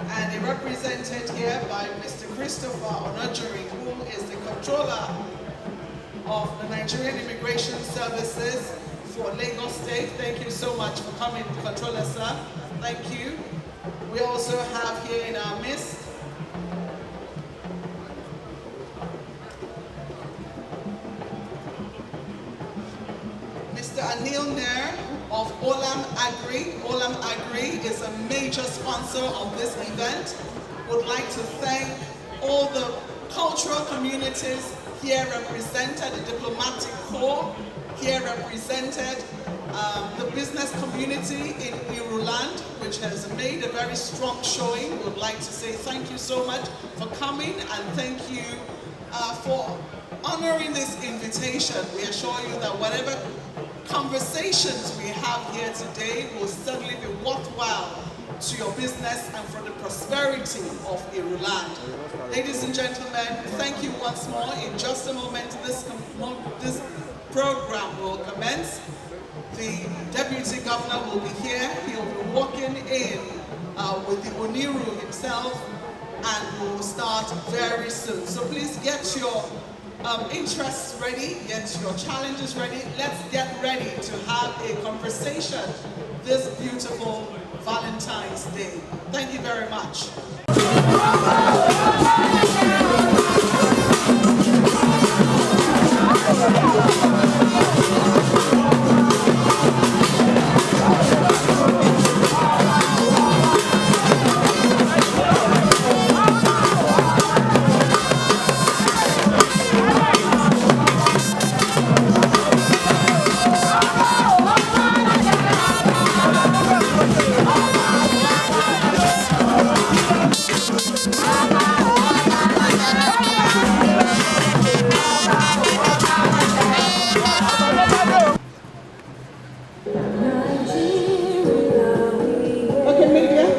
And they're represented here by Mr. Oniru, who is the controller of the Nigerian Immigration Services for Lagos State. Thank you so much for coming, Controller, sir. Thank you. We also have here in our midst Mr. Oniru of Olam Agri. Olam Agri is a major sponsor of this event. Would like to thank all the cultural communities here represented, the diplomatic corps here represented, the business community in Iruland, which has made a very strong showing. Would like to say thank you so much for coming, and thank you for honoring this invitation. We assure you that whatever conversations we have here today will certainly be worthwhile to your business and for the prosperity of Iruland. Ladies and gentlemen, thank you once more. In just a moment, this program will commence. The Deputy Governor will be here. He'll be walking in with the Oniru himself, and we will start very soon. So please get your interests ready, get your challenges ready. Let's get ready to have a conversation this beautiful Valentine's Day. Thank you very much.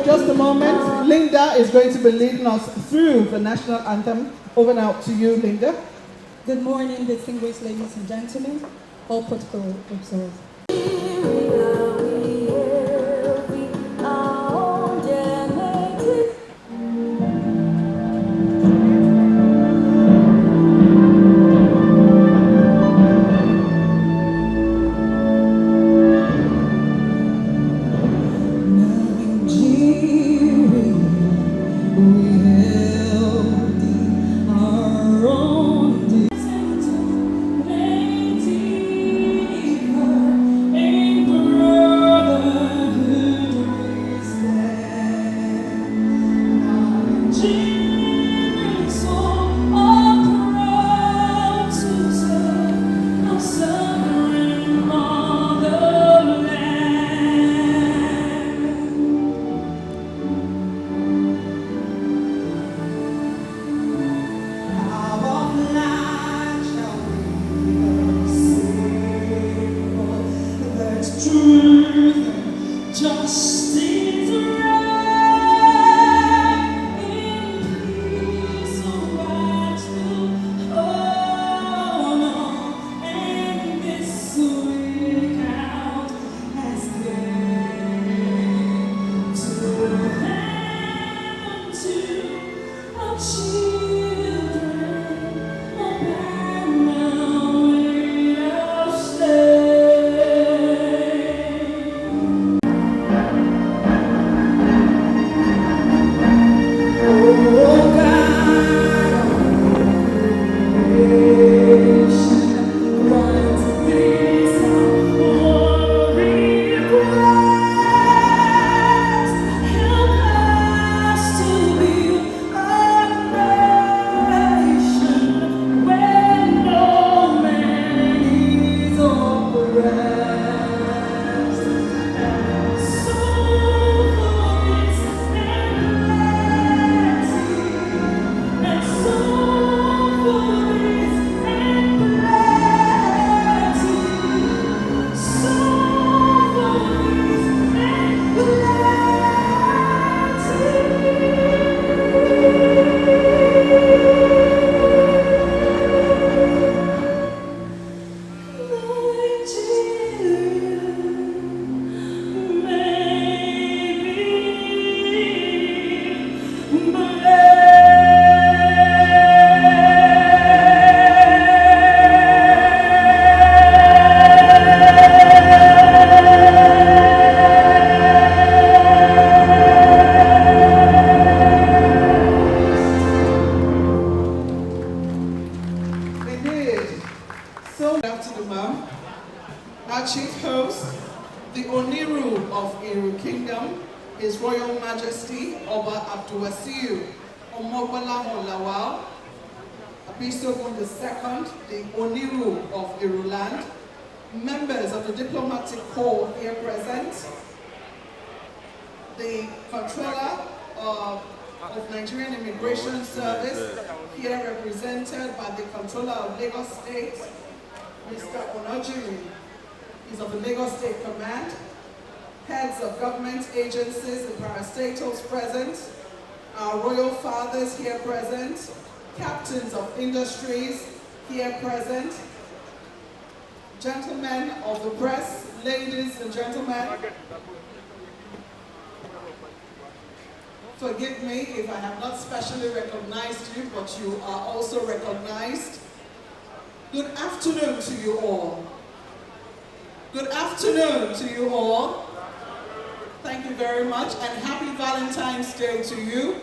Just a moment. Linda is going to be leading us through the national anthem. Over now to you, Linda. Good morning, distinguished ladies and gentlemen. All protocol observed. Emperor So, good afternoon, ma'am. Our chief host, the Oniru of Iru Kingdom, His Royal Majesty Oba Abdulwasiu Omogbolahan Lawal, Abisogun II, the Oniru of Iruland, members of the diplomatic corps here present, the controller of Nigerian Immigration Service, here represented by the controller of Lagos State, Mr. Oniru. He's of the Lagos State Command, heads of government agencies and parastatals present, our royal fathers here present, captains of industries here present, gentlemen of the press, ladies and gentlemen. Forgive me if I have not specially recognized you, but you are also recognized. Good afternoon to you all. Good afternoon to you all. Thank you very much, and happy Valentine's Day to you.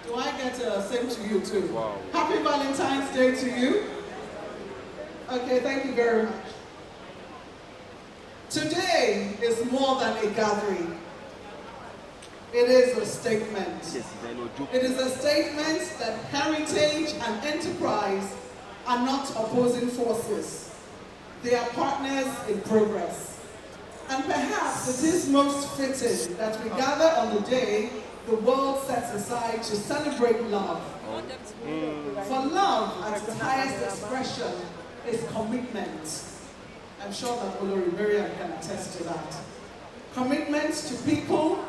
Do I get to sing to you too? Wow. Happy Valentine's Day to you. Okay, thank you very much. Today is more than a gathering. It is a statement. It is a statement that heritage and enterprise are not opposing forces. They are partners in progress. And perhaps it is most fitting that we gather on the day the world sets aside to celebrate love. For love, at its highest expression, is commitment. I'm sure that Olori Miriam can attest to that. Commitment to people,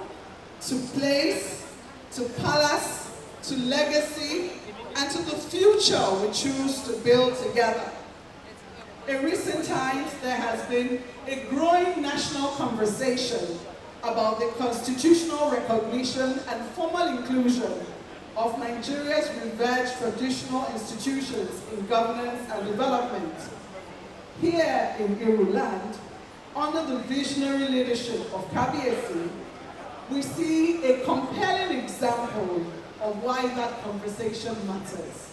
to place, to palace, to legacy, and to the future we choose to build together. In recent times, there has been a growing national conversation about the constitutional recognition and formal inclusion of Nigeria's revered traditional institutions in governance and development. Here in Iruland, under the visionary leadership of Kabiyesi, we see a compelling example of why that conversation matters.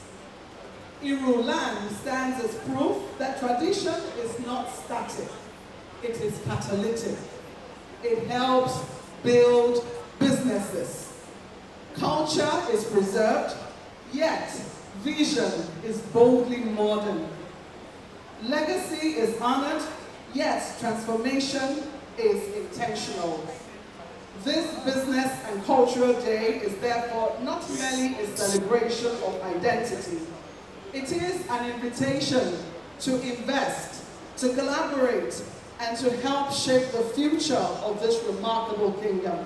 Iruland stands as proof that tradition is not static, it is catalytic. It helps build businesses. Culture is preserved, yet vision is boldly modern. Legacy is honored, yet transformation is intentional. This Business and Cultural Day is therefore not merely a celebration of identity. It is an invitation to invest, to collaborate, and to help shape the future of this remarkable kingdom.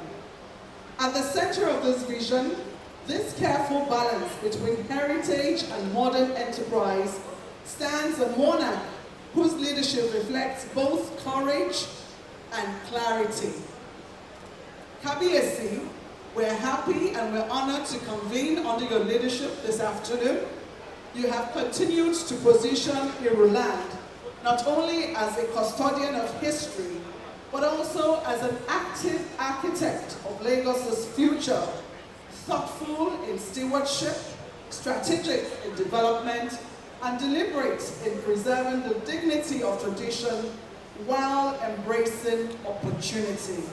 At the center of this vision, this careful balance between heritage and modern enterprise stands a monarch whose leadership reflects both courage and clarity. Kabiyesi, we're happy and we're honored to convene under your leadership this afternoon. You have continued to position Iruland not only as a custodian of history, but also as an active architect of Lagos's future, thoughtful in stewardship, strategic in development, and deliberate in preserving the dignity of tradition while embracing opportunity.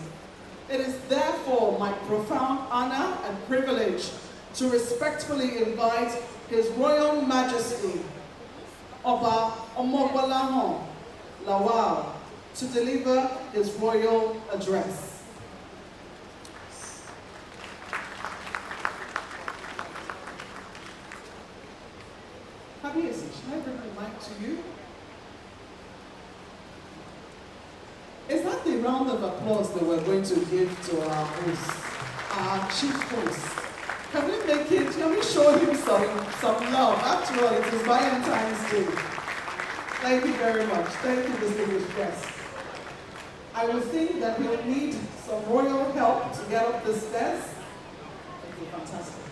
It is therefore my profound honor and privilege to respectfully invite His Royal Majesty Oba Omogbolahan Lawal to deliver his royal address. Kabiyesi, should I bring the mic to you? Is that the round of applause that we're going to give to our host, our chief host? Can we make it, can we show him some love? After all, it is Valentine's Day. Thank you very much. Thank you, distinguished guests. I would think that we'll need some royal help to get up the stairs. Thank you, fantastic.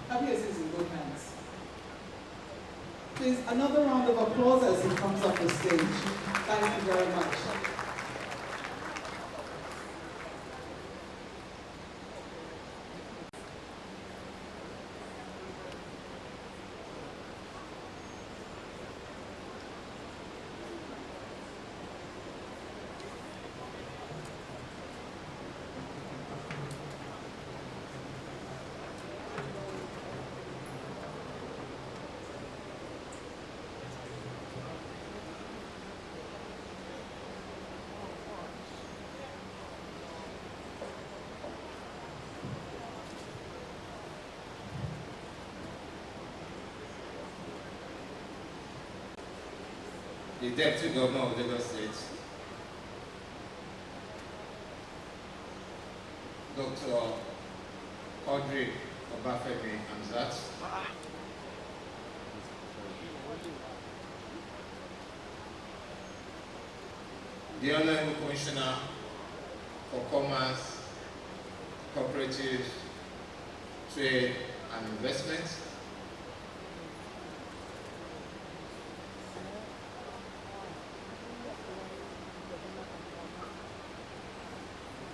Kabiyesi is in good hands. Please, another round of applause as he comes up the stage. Thank you very much. the Deputy Governor of Lagos State, Dr. Audrey Obafemi Hamzat, the Honorable Commissioner for Commerce, Cooperative, Trade and Investment,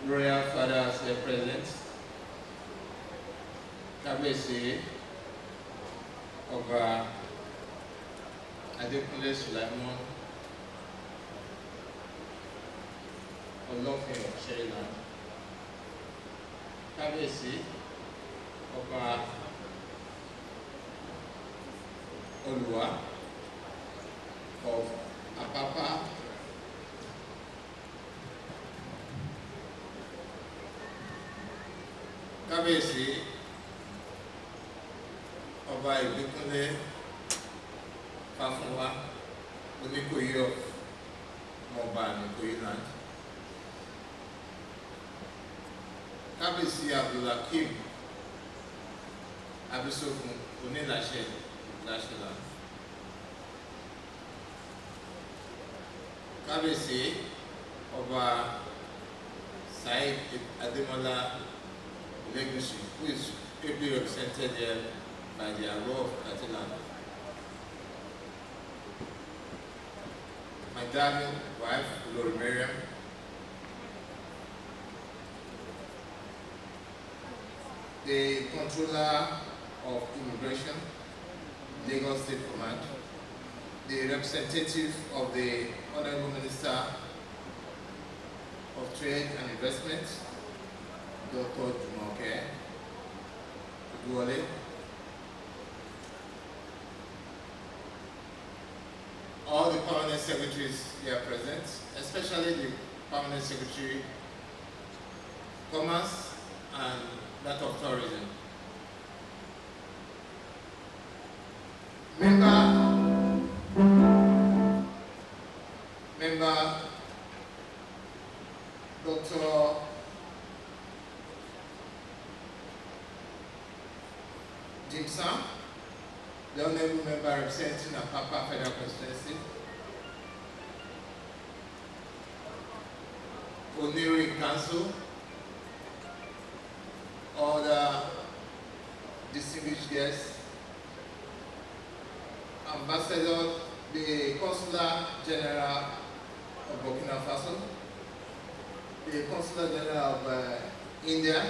Royal Fathers here present, Kábíyèsí Ọba Adékúnlé Sulaimon Olófin of Sheila, Kábíyèsí Ọba Olúwa of Apapa, Kábíyèsí Ọba Ìbíkúnlé Fáfúnwá Oníkòyí of Mọ̀ọ́bà Ìkòyí land, Kábíyèsí Abdulhakeem Abísókun Oníláṣẹ Láṣẹ land, Kábíyèsí Ọba Saheed Adémọ́lá Legacy, who is ably represented here by the Aro of Catalan. My darling wife, Lord Miriam, the Controller of Immigration, Lagos State Command, the representative of the Honorable Minister of Trade and Investment, Dr. Jumoke Oduwole, all the permanent secretaries here present, especially the permanent secretary, Commerce and that of Tourism. Member Dr. Jim Sam, the Honorable Member representing Apapa Federal Constituency, Oniru Council, all the distinguished guests, Ambassador, the Consular General of Burkina Faso, the Consular General of India,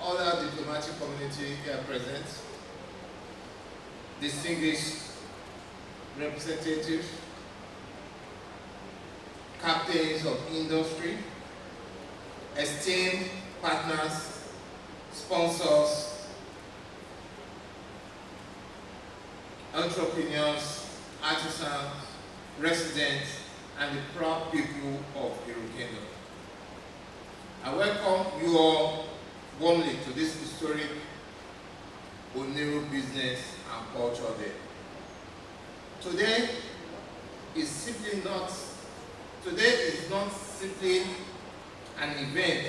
other diplomatic community here present, distinguished representatives, captains of industry, esteemed partners, sponsors, entrepreneurs, artisans, residents, and the proud people of Iru Kingdom. I welcome you all warmly to this historic Oniru Business and Culture Day. Today is not simply an event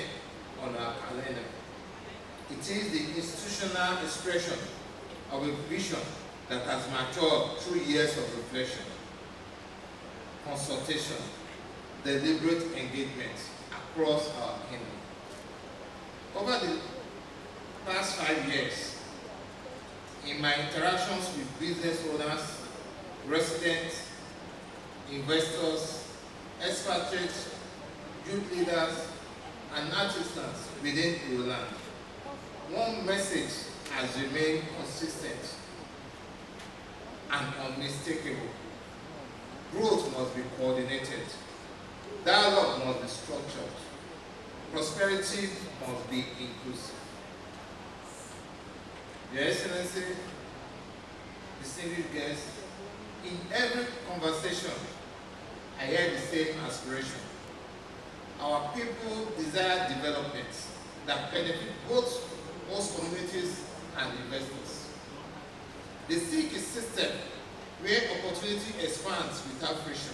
on our calendar. It is the institutional expression of a vision that has matured through years of reflection, consultation, deliberate engagement across our kingdom. Over the past 5 years, in my interactions with business owners, residents, investors, expatriates, youth leaders, and artisans within Iru land, one message has remained consistent and unmistakable. Growth must be coordinated. Dialogue must be structured. Prosperity must be inclusive. Your Excellency, distinguished guests, in every conversation, I hear the same aspiration. Our people desire development that benefit both host communities and investors. They seek a system where opportunity expands without friction,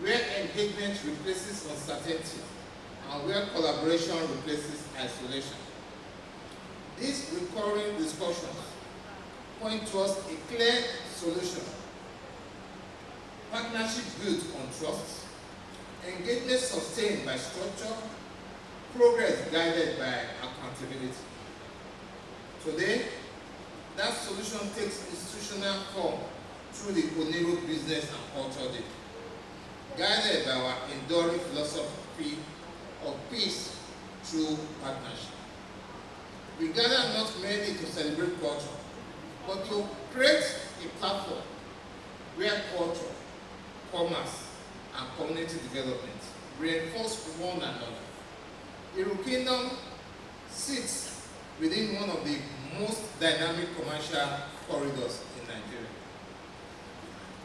where engagement replaces uncertainty, and where collaboration replaces isolation. These recurring discussions point towards a clear solution: partnership built on trust, engagement sustained by structure, progress guided by accountability. Today, that solution takes institutional form through the Oniru Business and Culture Day, guided by our enduring philosophy of peace through partnership. We gather not merely to celebrate culture, but to create a platform where culture, commerce, and community development reinforce one another. Oniru Kingdom sits within one of the most dynamic commercial corridors in Nigeria.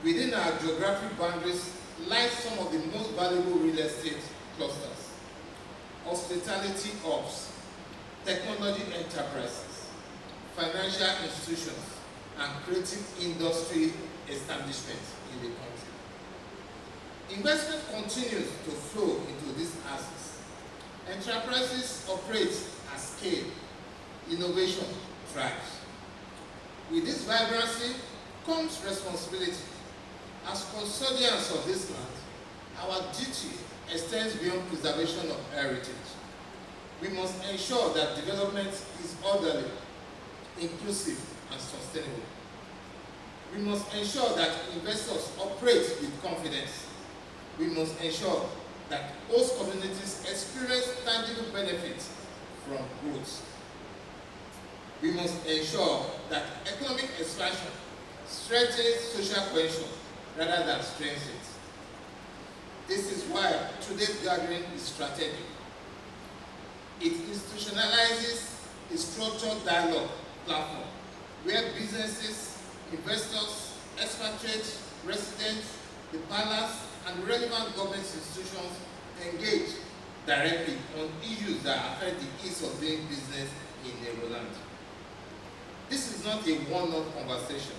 Within our geographic boundaries lie some of the most valuable real estate clusters, hospitality hubs, technology enterprises, financial institutions, and creative industry establishments in the country. Investment continues to flow into these assets. Enterprises operate at scale. Innovation thrives. With this vibrancy comes responsibility. As custodians of this land, our duty extends beyond preservation of heritage. We must ensure that development is orderly, inclusive, and sustainable. We must ensure that investors operate with confidence. We must ensure that host communities experience tangible benefits from growth. We must ensure that economic expansion strengthens social cohesion rather than strengthens it. This is why today's gathering is strategic. It institutionalizes a structured dialogue platform where businesses, investors, expatriates, residents, the palace, and relevant government institutions engage directly on issues that affect the ease of doing business in Nairoland. This is not a one-off conversation.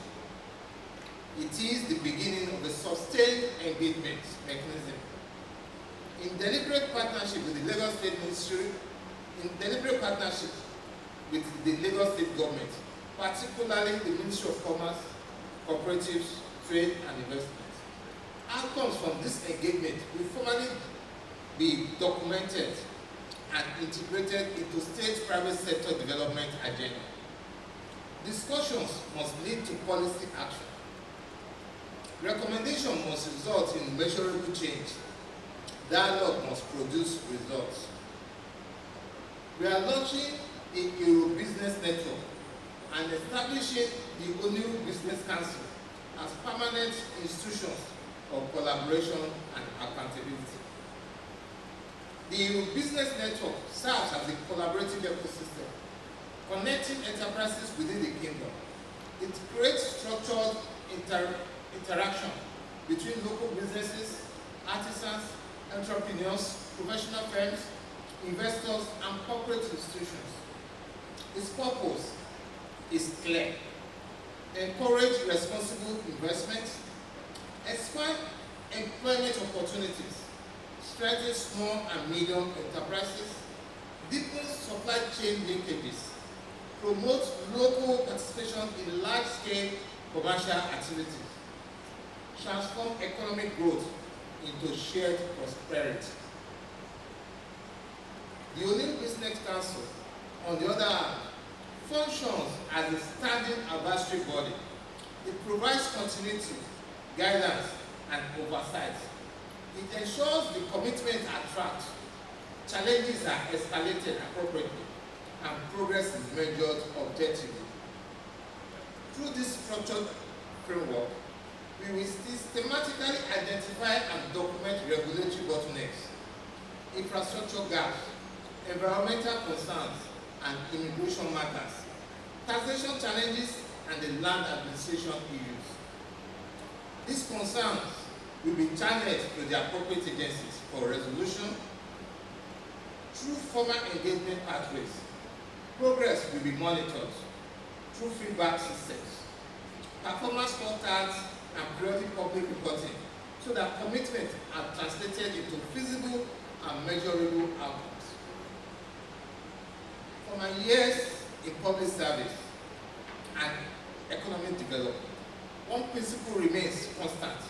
It is the beginning of a sustained engagement mechanism. In deliberate partnership with the Lagos State Ministry, in deliberate partnership with the Lagos State government, particularly the Ministry of Commerce, Cooperatives, Trade and Investment, outcomes from this engagement will formally be documented and integrated into state-private sector development agenda. Discussions must lead to policy action. Recommendation must result in measurable change. Dialogue must produce results. We are launching the Oniru Business Network and establishing the Oniru Business Council as permanent institutions of collaboration and accountability. The Oniru Business Network serves as a collaborative ecosystem, connecting enterprises within the kingdom. It creates structured interaction between local businesses, artisans, entrepreneurs, professional firms, investors, and corporate institutions. Its purpose is clear: encourage responsible investment, expand employment opportunities, strengthen small and medium enterprises, deepen supply chain linkages, promote local participation in large-scale commercial activities, transform economic growth into shared prosperity. The Oniru Business Council, on the other hand, functions as a standing advisory body. It provides continuity, guidance, and oversight. It ensures the commitment are tracked, challenges are escalated appropriately, and progress is measured objectively. Through this structured framework, we will systematically identify and document regulatory bottlenecks, infrastructure gaps, environmental concerns, and immigration matters, taxation challenges, and the land administration issues. These concerns will be channeled to the appropriate agencies for resolution through formal engagement pathways. Progress will be monitored through feedback systems. performance scorecards, and periodic public reporting so that commitments are translated into feasible and measurable outcomes. For my years in public service and economic development, one principle remains constant.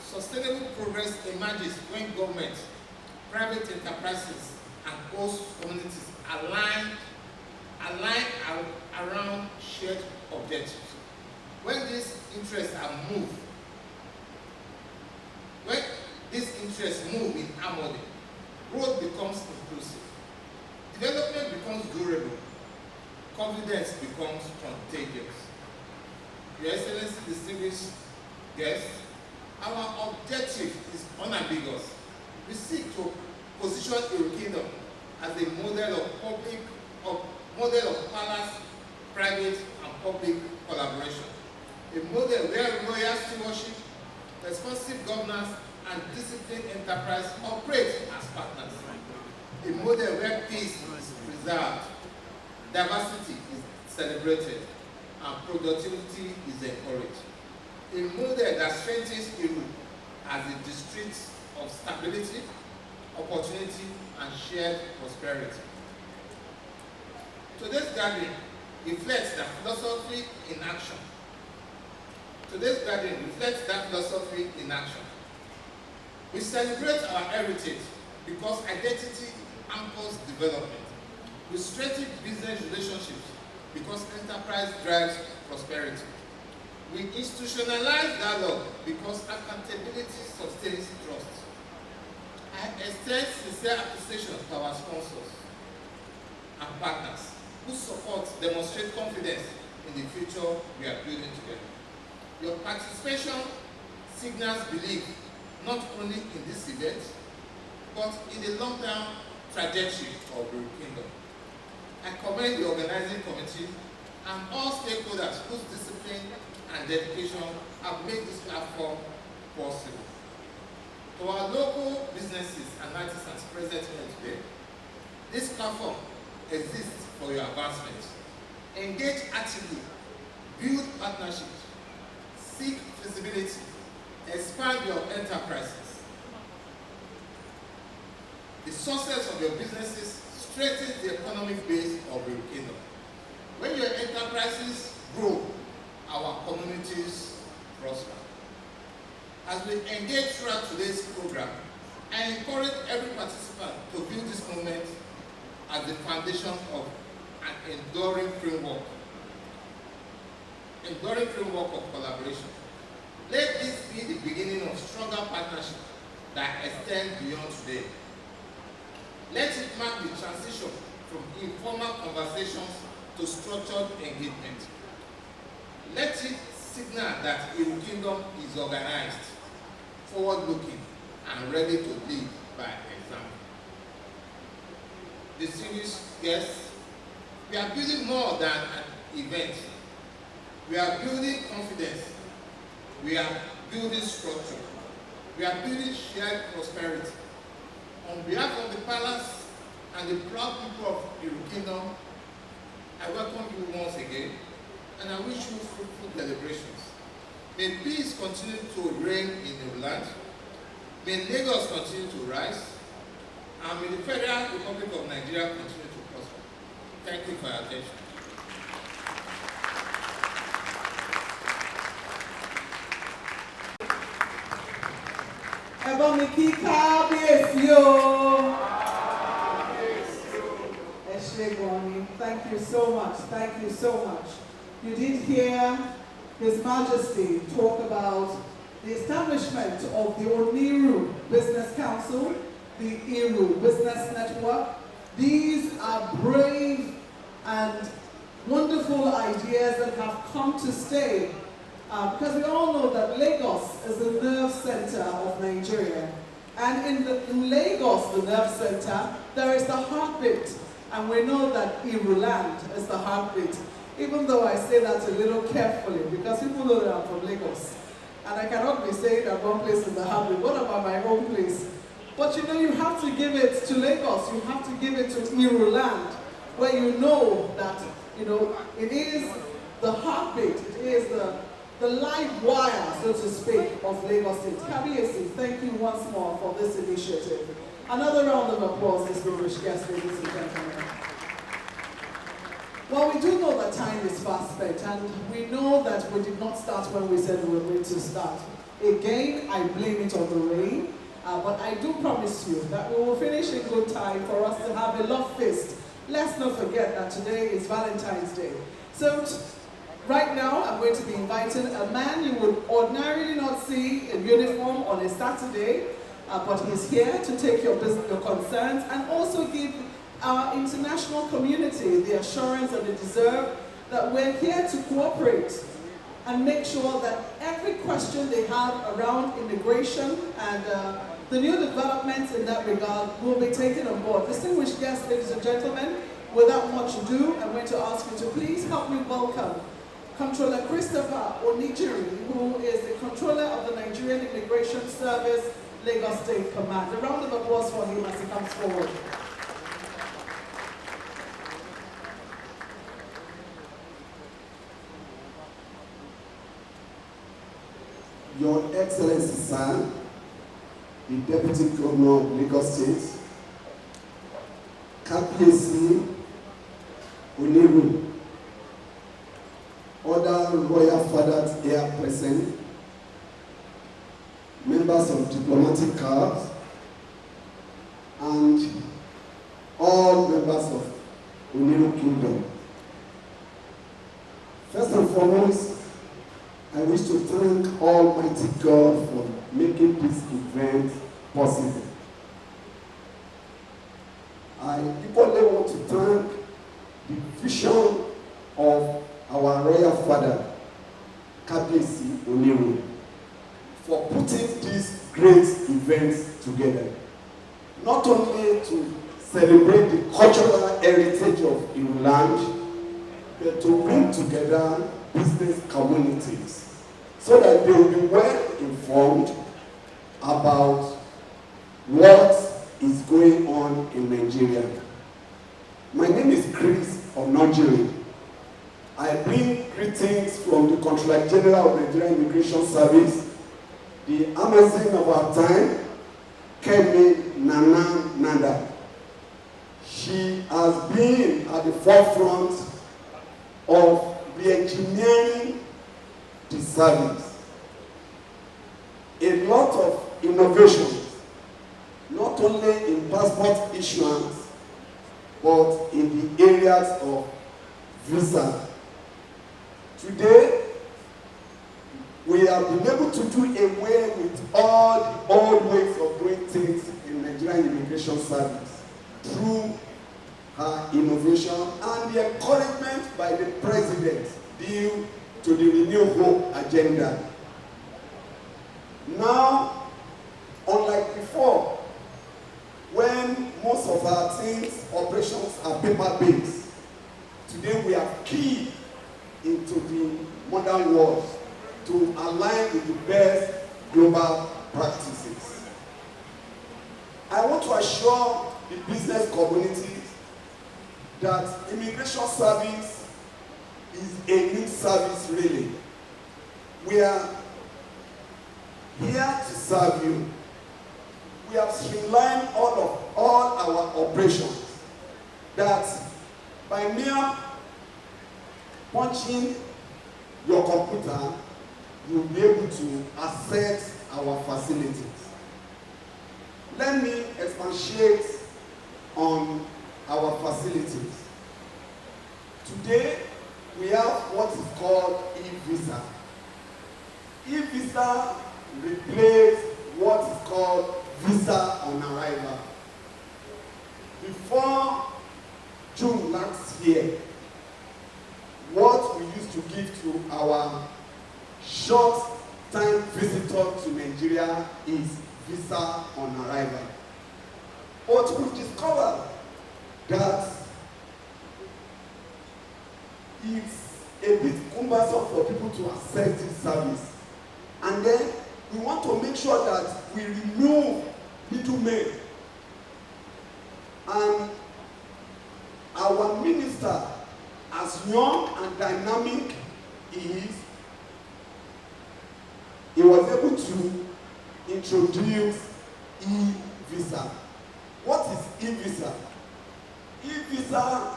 Sustainable progress emerges when government, private enterprises, and host communities align around shared objectives. When these interests move in harmony, growth becomes inclusive, development becomes durable, confidence becomes contagious. Your Excellency, distinguished guests, our objective is unambiguous. We seek to position Oniru Kingdom as a model of balanced private and public collaboration, a model where royal stewardship, responsive governance, and disciplined enterprise operate as partners, a model where peace is preserved, diversity is celebrated, and productivity is encouraged, a model that strengthens Oniru as a district of stability, opportunity, and shared prosperity. Today's gathering reflects that philosophy in action. We celebrate our heritage because identity anchors development. We strengthen business relationships because enterprise drives prosperity. We institutionalize dialogue because accountability sustains trust. I extend sincere appreciation to our sponsors and partners whose support demonstrate confidence in the future we are building together. Your participation signals belief not only in this event, but in the long-term trajectory of the Kingdom. I commend the organizing committee and all stakeholders whose discipline and dedication have made this platform possible. To our local businesses and artisans present here today, this platform exists for your advancement. Engage actively, build partnerships, seek feasibility, expand your enterprises. The success of your businesses strengthens the economic base of your kingdom. When your enterprises grow, our communities prosper. As we engage throughout today's program, I encourage every participant to view this moment as the foundation of an enduring framework of collaboration. Let this be the beginning of stronger partnerships that extend beyond today. Let it mark the transition from informal conversations to structured engagement. Let it signal that Oniru Kingdom is organized, forward-looking, and ready to lead by example. Distinguished guests, we are building more than an event. We are building confidence. We are building structure. We are building shared prosperity. On behalf of the palace and the proud people of Oniru Kingdom, I welcome you once again, and I wish you fruitful deliberations. May peace continue to reign in the land. May Lagos continue to rise. And may the Federal Republic of Nigeria continue to prosper. Thank you for your attention. Ebomiki Kábíyèsí o. Eshegoni, thank you so much. Thank you so much. You did hear His Majesty talk about the establishment of the Oniru Business Council, the Oniru Business Network. These are brave and wonderful ideas that have come to stay because we all know that Lagos is the nerve center of Nigeria. And in Lagos, the nerve center, there is the heartbeat. And we know that Oniru land is the heartbeat. Even though I say that a little carefully, because people know that I'm from Lagos. And I cannot be saying that one place is the heartbeat. What about my own place? But you know, you have to give it to Lagos. You have to give it to Oniru land, where you know that, you know, it is the heartbeat. It is the live wire, so to speak, of Lagos State. Kabiyesi, thank you once more for this initiative. Another round of applause, distinguished guests, ladies and gentlemen. Well, we do know that time is fast spent, and we know that we did not start when we said we were going to start. Again, I blame it on the rain, but I do promise you that we will finish in good time for us to have a love feast. Let's not forget that today is Valentine's Day. So, right now, I'm going to be inviting a man you would ordinarily not see in uniform on a Saturday, but he's here to take your concerns and also give our international community the assurance that they deserve that we're here to cooperate and make sure that every question they have around immigration and the new developments in that regard will be taken on board. Distinguished guests, ladies and gentlemen, without much ado, I'm going to ask you to please help me welcome Controller Christopher Oniru, who is the Controller of the Nigerian Immigration Service, Lagos State Command. A round of applause for him as he comes forward. Your Excellency, sir, the Deputy Governor of Lagos State, Kabiyesi, Oniru, other royal fathers here present, members of diplomatic corps, and all members of Oniru Kingdom. First and foremost, I wish to thank Almighty God for making this event possible. I equally want to thank the vision of our royal father, Kabiyesi Oniru, for putting these great events together. Not only to celebrate the cultural heritage of Iru land, but to bring together business communities so that they will be well informed about what is going on in Nigeria. My name is Chris of Nigeria. I bring greetings from the Controller General of Nigerian Immigration Service, the Amazon of our time, Kemi Nana Nanda. She has been at the forefront of re-engineering the service. A lot of innovations, not only in passport issuance, but in the areas of visa. Today, we have been able to do away with all the old ways of doing things in Nigerian Immigration Service through her innovation and the encouragement by the President due to the Renew Hope agenda. Now, unlike before, when most of our things, operations are paper-based, today we are key into the modern world to align with the best global practices. I want to assure the business community that immigration service is a new service really. We are here to serve you. We have streamlined all our operations that by mere punching your computer, you'll be able to access our facilities. Let me expatiate on our facilities. Today, we have what is called e-visa. E-visa replaces what is called visa on arrival. Before June last year, what we used to give to our short-time visitors to Nigeria is visa on arrival. But we discovered that it's a bit cumbersome for people to access this service. And then we want to make sure that we remove middlemen. And our minister, as young and dynamic is, he was able to introduce e-visa. What is e-visa? E-visa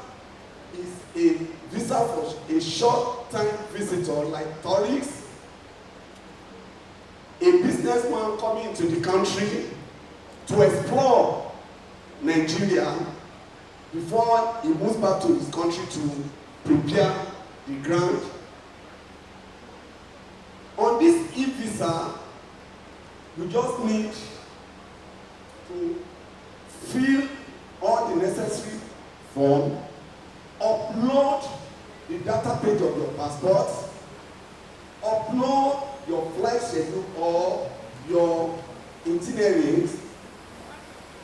is a visa for a short-time visitor like tourists, a businessman coming into the country to explore Nigeria before he moves back to his country to prepare the ground. On this e-visa, you just need to fill all the necessary form, upload the data page of your passport, upload your flight schedule or your itineraries,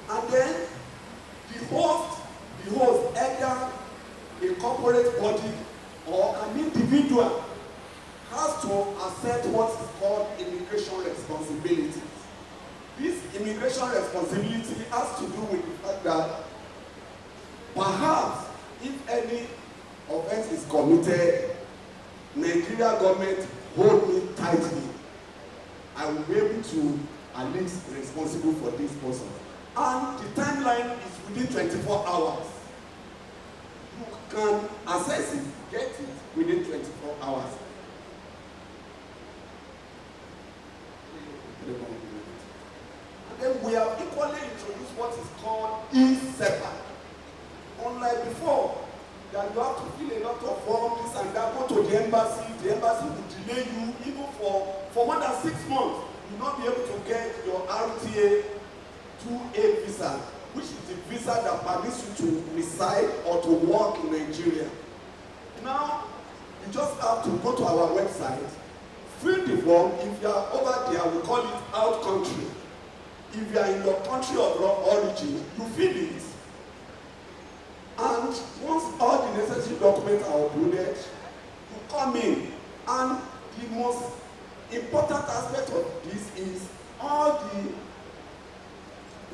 and then the host, either a corporate body or an individual, has to accept what is called immigration responsibility. This immigration responsibility has to do with the fact that perhaps if any offense is committed, Nigeria government hold me tightly, I will be able to at least be responsible for this person. And the timeline is within 24 hours. You can access it, get it within 24 hours. And then we have equally introduced what is called e-SEPA. Unlike before, that you have to fill a lot of forms, this and that, go to the embassy will delay you even for more than 6 months. You will not be able to get your RTA 2A visa, which is the visa that permits you to reside or to work in Nigeria. Now, you just have to go to our website, fill the form. If you are over there, we call it out country. If you are in your country of origin, you fill it. And once all the necessary documents are uploaded, you come in. And the most important aspect of this is all the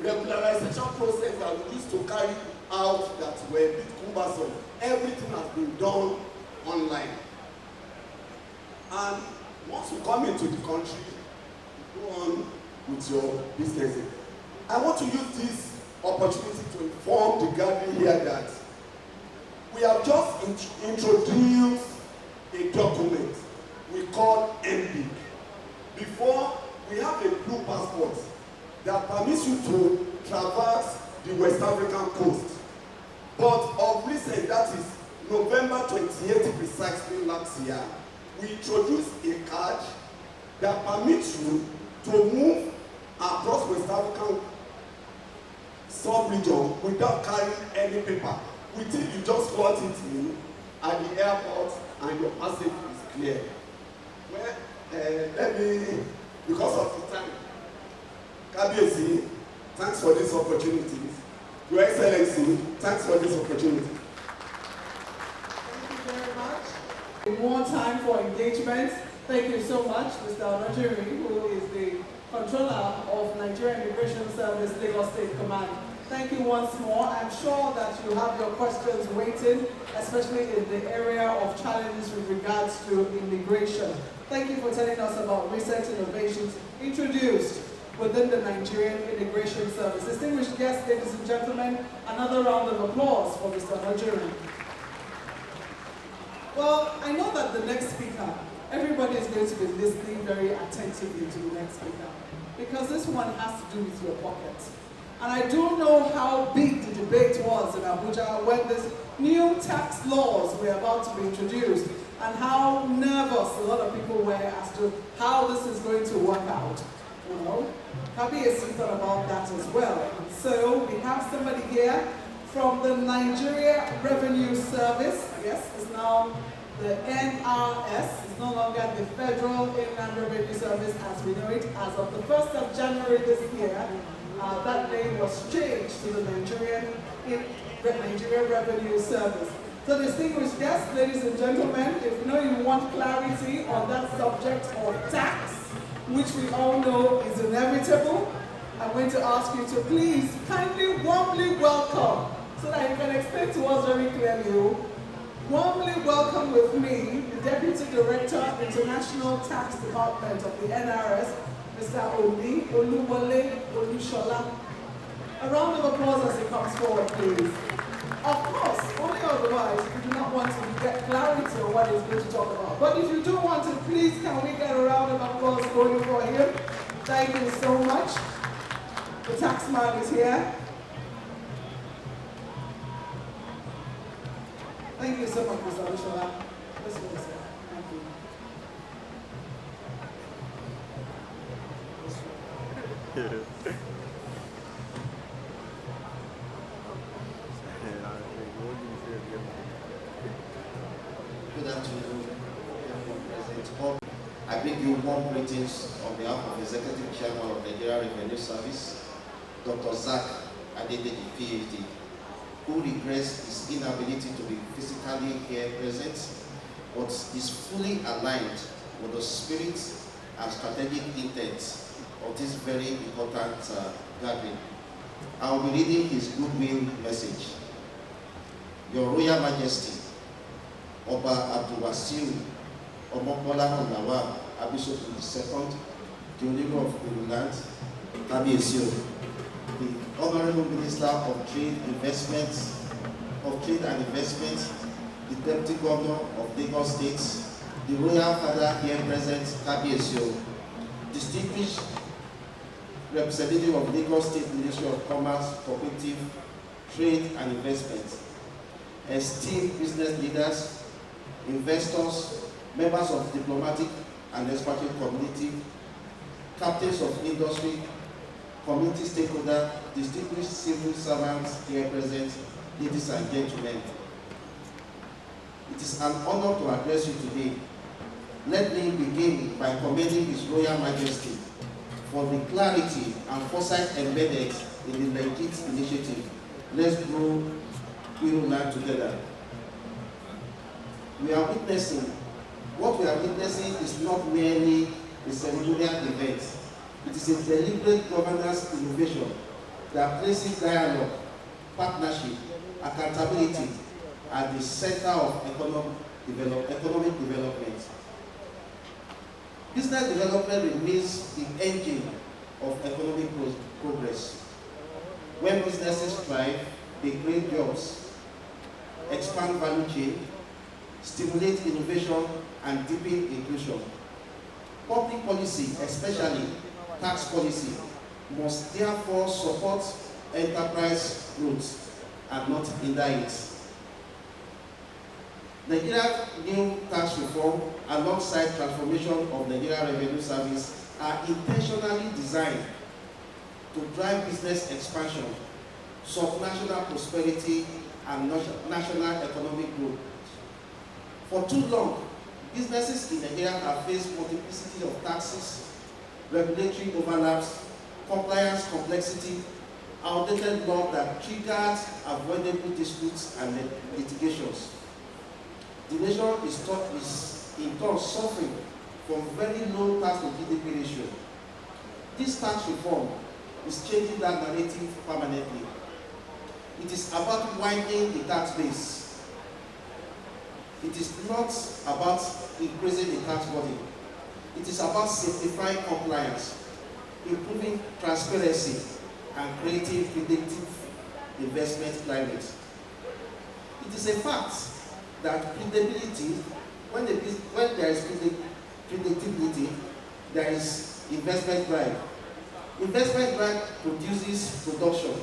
regularization process that we used to carry out that were a bit cumbersome. Everything has been done online. And once you come into the country, you go on with your business. I want to use this opportunity to inform the gathering here that we have just introduced a document we call NB. Before, we have a blue passport that permits you to traverse the West African coast. But of recent, that is November 28th precisely last year, we introduced a card that permits you to move across West African sub-region without carrying any paper. We think you just slot it in at the airport and your passage is clear. Well, let me, because of the time, Kabiyesi, thanks for this opportunity. Your Excellency, thanks for this opportunity. Thank you very much. More time for engagement. Thank you so much, Mr. Oniru, who is the Controller of Nigerian Immigration Service, Lagos State Command. Thank you once more. I'm sure that you have your questions waiting, especially in the area of challenges with regards to immigration. Thank you for telling us about recent innovations introduced within the Nigerian Immigration Service. Distinguished guests, ladies and gentlemen, another round of applause for Mr. Oniru. Well, I know that the next speaker, everybody is going to be listening very attentively to the next speaker, because this one has to do with your pocket. And I don't know how big the debate was in Abuja when these new tax laws were about to be introduced, and how nervous a lot of people were as to how this is going to work out. You know, Kabiyesi thought about that as well. So we have somebody here from the Nigeria Revenue Service. Yes, it's now the NRS. It's no longer the Federal Inland Revenue Service as we know it. As of the 1st of January this year, that name was changed to the Nigeria Revenue Service. So distinguished guests, ladies and gentlemen, if you know you want clarity on that subject of tax, which we all know is inevitable, I'm going to ask you to please kindly, warmly welcome, so that you can explain to us very clearly, Warmly welcome with me the Deputy Director, International Tax Department of the NRS, Mr. Oluwole Olushola. A round of applause as he comes forward, please. Of course, only otherwise if you do not want to get clarity on what he's going to talk about. But if you do want to, please can we get a round of applause going for him? Thank you so much. The taxman is here. Thank you so much, Mr. Olushola. This way, sir. Thank you. Good afternoon, everyone present. I bring you warm greetings on behalf of Executive Chairman of Nigeria Revenue Service, Dr. Zach Adedeji, PhD, who regrets his inability to be physically here present, but is fully aligned with the spirit and strategic intent of this very important gathering. I will be reading his goodwill message. Your Royal Majesty, Oba Abdulwasiu Omobola Olawa Abisoku II, the Oniru of Iruland, Kabiyesi, the Honorable Minister of Trade and Investment, the Deputy Governor of Lagos State, the Royal Father here present, Kabiyesi, distinguished representative of Lagos State Ministry of Commerce, Cooperative, Trade and Investment, esteemed business leaders, investors, members of diplomatic and expatriate community, captains of industry, community stakeholders, distinguished civil servants here present, ladies and gentlemen. It is an honor to address you today. Let me begin by commending His Royal Majesty for the clarity and foresight embedded in the legit initiative, Let's Grow Iruland Together. What we are witnessing is not merely a ceremonial event. It is a deliberate governance innovation that places dialogue, partnership, accountability at the center of economic development. Business development remains the engine of economic progress. When businesses thrive, they create jobs, expand value chain, stimulate innovation, and deepen inclusion. Public policy, especially tax policy, must therefore support enterprise growth and not hinder it. Nigeria's new tax reform, alongside transformation of Nigeria Revenue Service, are intentionally designed to drive business expansion, subnational prosperity, and national economic growth. For too long, businesses in Nigeria have faced multiplicity of taxes, regulatory overlaps, compliance complexity, outdated law that triggers avoidable disputes and litigations. The nation is in turn suffering from very low tax to GDP ratio. This tax reform is changing that narrative permanently. It is about widening the tax base. It is not about increasing the tax burden. It is about simplifying compliance, improving transparency, and creating predictive investment climate. It is a fact that predictability, when there is predictability, there is investment drive. Investment drive produces production.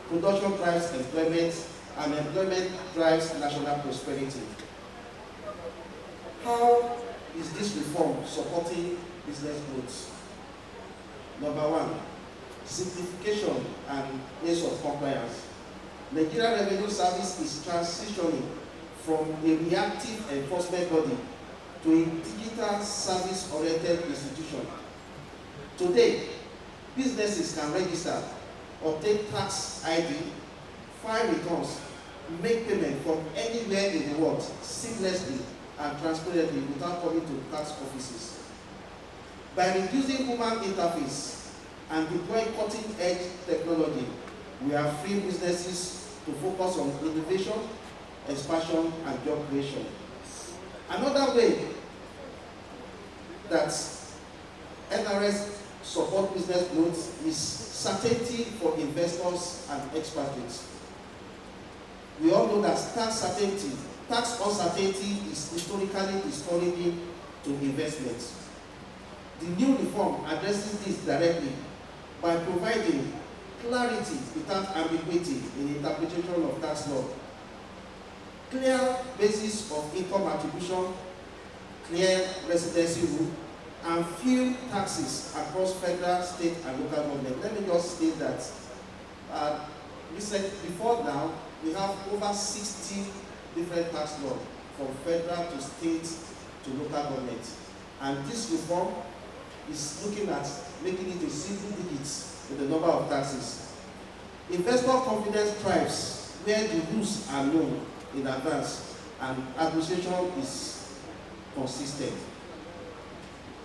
Production drives employment, and employment drives national prosperity. How is this reform supporting business growth? Number one, simplification and ease of compliance. Nigeria Revenue Service is transitioning from a reactive enforcement body to a digital service-oriented institution. Today, businesses can register, obtain tax ID, file returns, make payment from anywhere in the world seamlessly and transparently without coming to tax offices. By reducing human interface and deploying cutting-edge technology, we are freeing businesses to focus on innovation, expansion, and job creation. Another way that NRS support business growth is certainty for investors and expatriates. We all know that tax uncertainty is historically discouraging to investments. The new reform addresses this directly by providing clarity without ambiguity in interpretation of tax law, clear basis of income attribution, clear residency rule, and few taxes across federal, state, and local government. Let me just state that before now, we have over 60 different tax laws from federal to state to local government. And this reform is looking at making it a single digits with the number of taxes. Investor confidence thrives where the rules are known in advance and administration is consistent.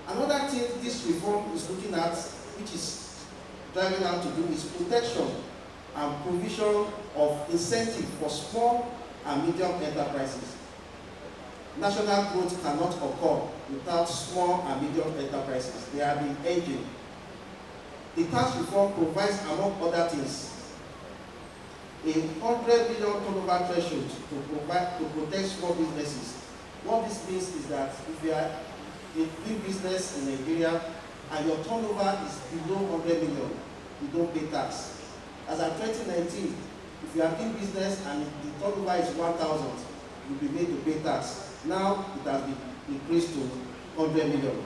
Another thing this reform is looking at, which is driving out to do, is protection and provision of incentive for small and medium enterprises. National growth cannot occur without small and medium enterprises. They are the engine. The tax reform provides, among other things, a 100 million turnover threshold to protect small businesses. What this means is that if you are doing business in Nigeria and your turnover is below 100 million, you don't pay tax. As of 2019, if you are doing business and the turnover is 1,000, you'll be made to pay tax. Now it has been increased to 100 million.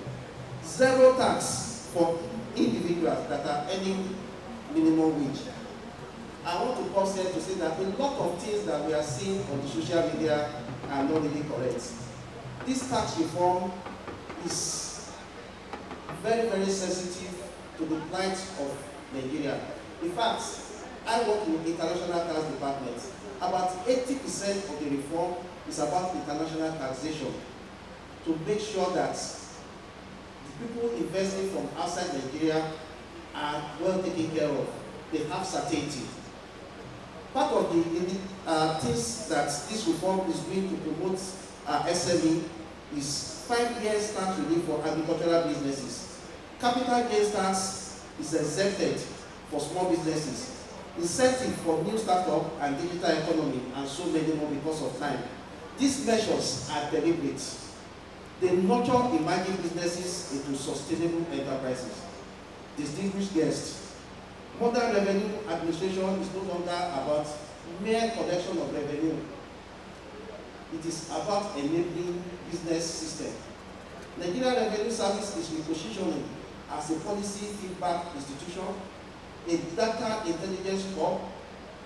Zero tax for individuals that are earning minimum wage. I want to pause here to say that a lot of things that we are seeing on the social media are not really correct. This tax reform is very, very sensitive to the plight of Nigeria. In fact, I work in the international tax department. About 80% of the reform is about international taxation to make sure that the people investing from outside Nigeria are well taken care of. They have certainty. Part of the things that this reform is doing to promote SME is 5 years tax relief for agricultural businesses. Capital gains tax is exempted for small businesses. Incentive for new startup and digital economy, and so many more because of time. These measures are deliberate. They nurture emerging businesses into sustainable enterprises. Distinguished guests, modern revenue administration is no longer about mere collection of revenue. It is about enabling business system. Nigeria Revenue Service is repositioning as a policy feedback institution, a data intelligence hub,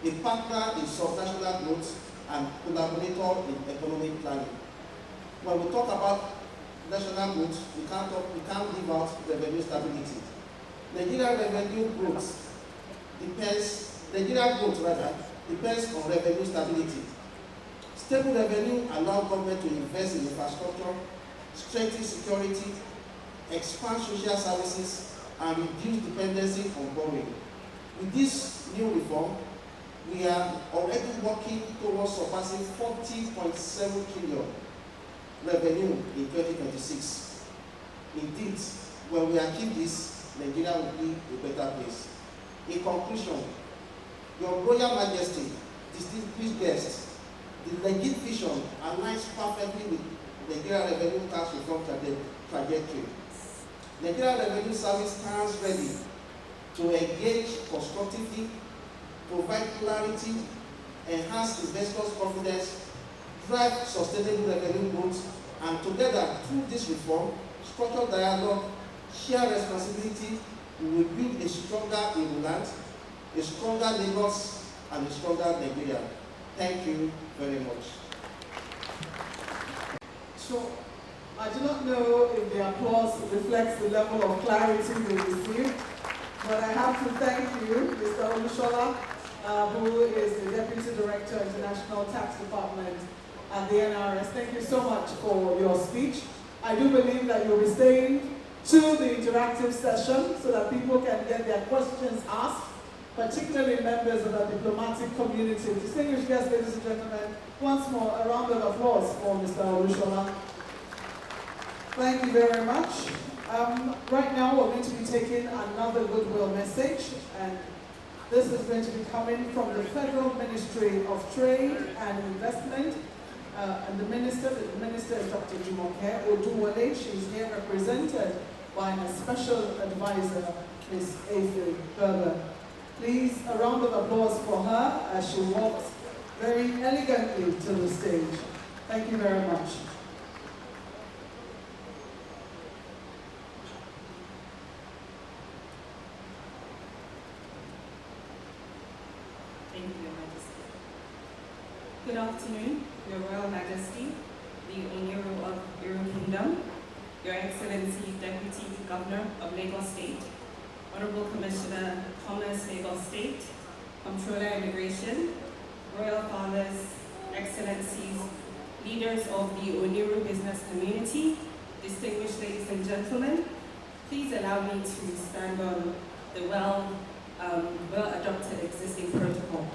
a partner in subnational growth, and collaborator in economic planning. When we talk about national growth, we can't leave out revenue stability. Nigeria growth depends on revenue stability. Stable revenue allows government to invest in infrastructure, strengthen security, expand social services, and reduce dependency on borrowing. With this new reform, we are already working towards surpassing 40.7 trillion revenue in 2026. Indeed, when we achieve this, Nigeria will be a better place. In conclusion, Your Royal Majesty, distinguished guests, the legit vision aligns perfectly with Nigeria Revenue Tax Reform trajectory. Nigeria Revenue Service stands ready to engage constructively, provide clarity, enhance investors' confidence, drive sustainable revenue growth, and together, through this reform, structured dialogue, share responsibility, we will build a stronger Ireland, a stronger Lagos, and a stronger Nigeria. Thank you very much. So, I do not know if the applause reflects the level of clarity we received, but I have to thank you, Mr. Olusola, who is the Deputy Director, International Tax Department at the NRS. Thank you so much for your speech. I do believe that you'll be staying to the interactive session so that people can get their questions asked particularly members of our diplomatic community. Distinguished guests, ladies and gentlemen, once more, a round of applause for Mr. Olusola. Thank you very much. Right now, we're going to be taking another goodwill message, and this is going to be coming from the Federal Ministry of Trade and Investment. And the minister is Dr. Jumoke Oduwole. She's here represented by her special advisor, Ms. Afe Berber. Please, a round of applause for her as she walks very elegantly to the stage. Thank you very much. Thank you, Your Majesty. Good afternoon, Your Royal Majesty, the Oniru of Iru Kingdom, Your Excellency Deputy Governor of Lagos State, Honorable Commissioner, Commerce, Lagos State, Comptroller Immigration, Royal Fathers, Excellencies, leaders of the Oniru business community, distinguished ladies and gentlemen, please allow me to stand on the well-adopted existing protocol.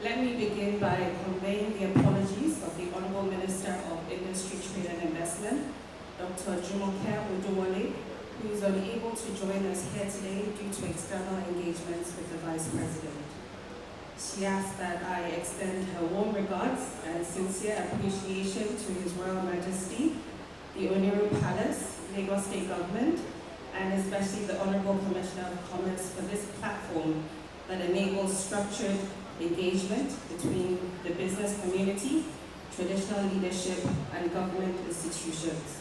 Let me begin by conveying the apologies of the Honorable Minister of Industry, Trade and Investment, Dr. Jumoke Oduwole, who is unable to join us here today due to external engagements with the Vice President. She asks that I extend her warm regards and sincere appreciation to His Royal Majesty, the Oniru Palace, Lagos State Government, and especially the Honorable Commissioner of Commerce for this platform that enables structured engagement between the business community, traditional leadership, and government institutions.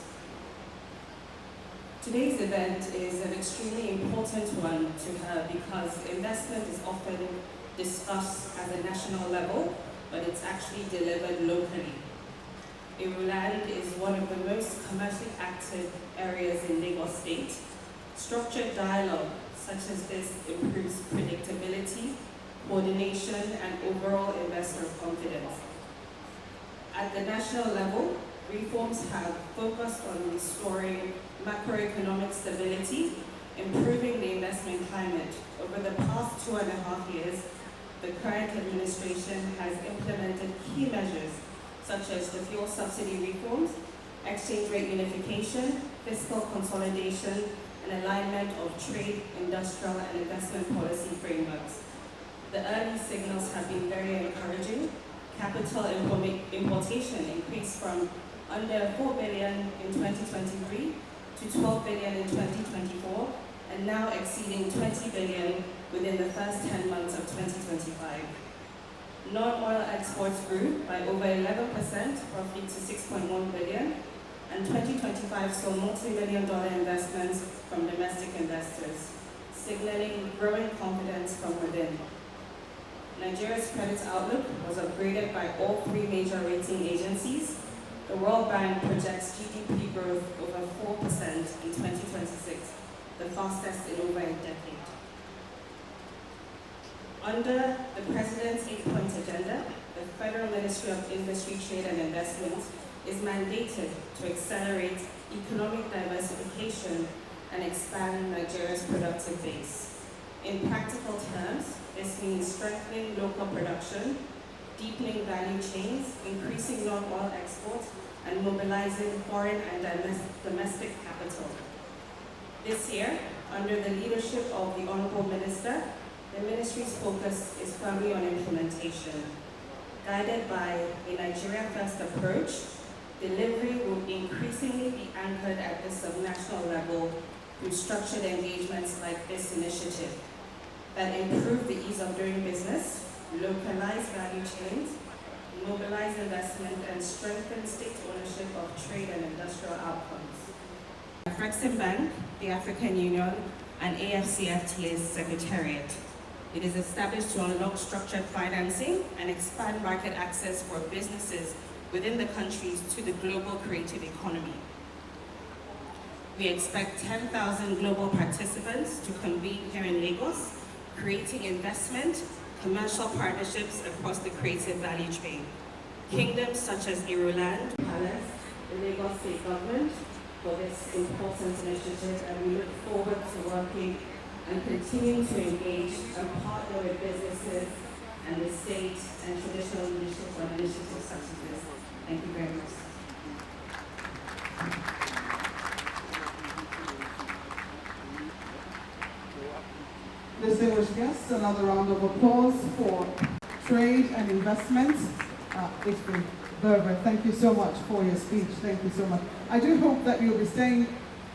Today's event is an extremely important one to her because investment is often discussed at a national level, but it's actually delivered locally. Iruland is one of the most commercially active areas in Lagos State. Structured dialogue such as this improves predictability, coordination, and overall investor confidence. At the national level, reforms have focused on restoring macroeconomic stability, improving the investment climate. Over the past 2.5 years, the current administration has implemented key measures such as the fuel subsidy reforms, exchange rate unification, fiscal consolidation, and alignment of trade, industrial, and investment policy frameworks. The early signals have been very encouraging. Capital importation increased from under 4 billion in 2023 to 12 billion in 2024, and now exceeding 20 billion within the first 10 months of 2025. Non-oil exports grew by over 11%, roughly to 6.1 billion, and 2025 saw multi-million-dollar investments from domestic investors, signaling growing confidence from within. Nigeria's credit outlook was upgraded by all three major rating agencies. The World Bank projects GDP growth over 4% in 2026, the fastest in over a decade. Under the President's 8-point agenda, the Federal Ministry of Industry, Trade and Investment is mandated to accelerate economic diversification and expand Nigeria's productive base. In practical terms, this means strengthening local production, deepening value chains, increasing non-oil exports, and mobilizing foreign and domestic capital. This year, under the leadership of the Honorable Minister, the Ministry's focus is firmly on implementation. Guided by a Nigeria First approach, delivery will increasingly be anchored at the subnational level through structured engagements like this initiative that improve the ease of doing business, localize value chains, mobilize investment, and strengthen state ownership of trade and industrial outcomes. Afrexim Bank, the African Union, and AFCFTA's Secretariat. It is established to unlock structured financing and expand market access for businesses within the countries to the global creative economy. We expect 10,000 global participants to convene here in Lagos, creating investment, commercial partnerships across the creative value chain. Kingdoms such as Iruland, Palace, the Lagos State Government for this important initiative, and we look forward to working and continue to engage and partner with businesses and the state and traditional leadership on initiatives such as this. Thank you very much. Distinguished guests, another round of applause for trade and investment. It's been Berber, thank you so much for your speech. Thank you so much. I do hope that you'll be staying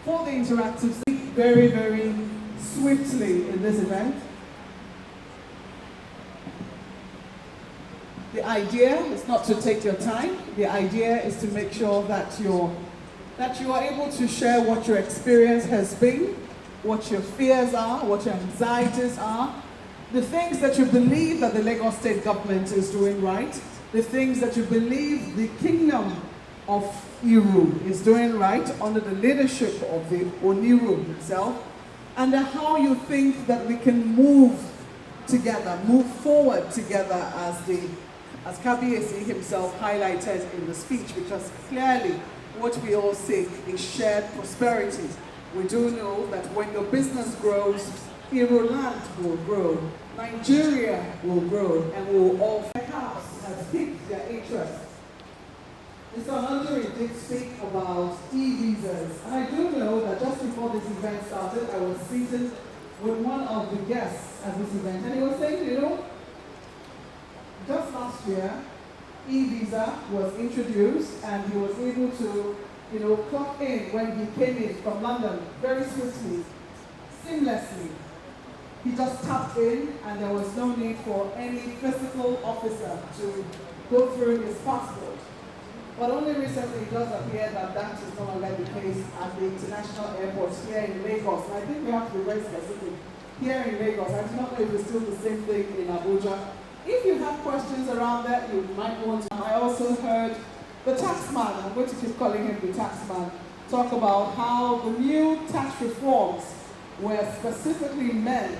for the interactive very, very swiftly in this event. The idea is not to take your time. The idea is to make sure that you are able to share what your experience has been, what your fears are, what your anxieties are, the things that you believe that the Lagos State government is doing right, the things that you believe the kingdom of Iru is doing right under the leadership of the Oniru himself, and how you think that we can move together, move forward together as Kabiesi himself highlighted in the speech, because clearly what we all seek is shared prosperity. We do know that when your business grows, Iru land will grow, Nigeria will grow, and we will all perhaps has piqued their interest. Mr. Oniru did speak about e-visas, and I do know that just before this event started, I was seated with one of the guests at this event, and he was saying, you know, just last year, e-visa was introduced, and he was able to, you know, clock in when he came in from London very swiftly, seamlessly. He just tapped in, and there was no need for any physical officer to go through his passport. But only recently it does appear that that is no longer the case at the international airports here in Lagos. And I think we have to be very specific. Here in Lagos, I do not know if it's still the same thing in Abuja. If you have questions around that, you might want to. I also heard the taxman, I'm going to keep calling him the taxman, talk about how the new tax reforms were specifically meant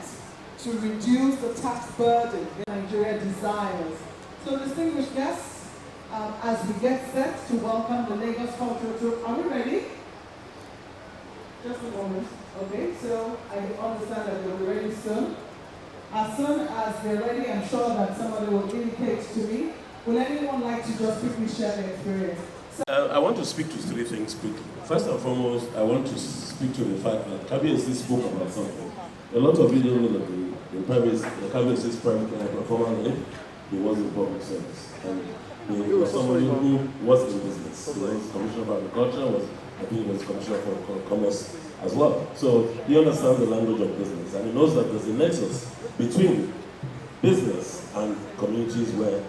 to reduce the tax burden Nigeria desires. So distinguished guests, as we get set to welcome the Lagos Cultural Tour, are we ready? Just a moment. Okay, so I understand that you'll be ready soon. As soon as they're ready, I'm sure that somebody will indicate to me. Will anyone like to just quickly share their experience? I want to speak to three things quickly. First and foremost, I want to speak to the fact that Kabiesi spoke about something. A lot of you don't know that the Kabiesi's private performer, he was in public service. And he was somebody who was in business. He was Commissioner of Agriculture, I think he was Commissioner for Commerce as well. So he understands the language of business, and he knows that there's a nexus between business and communities where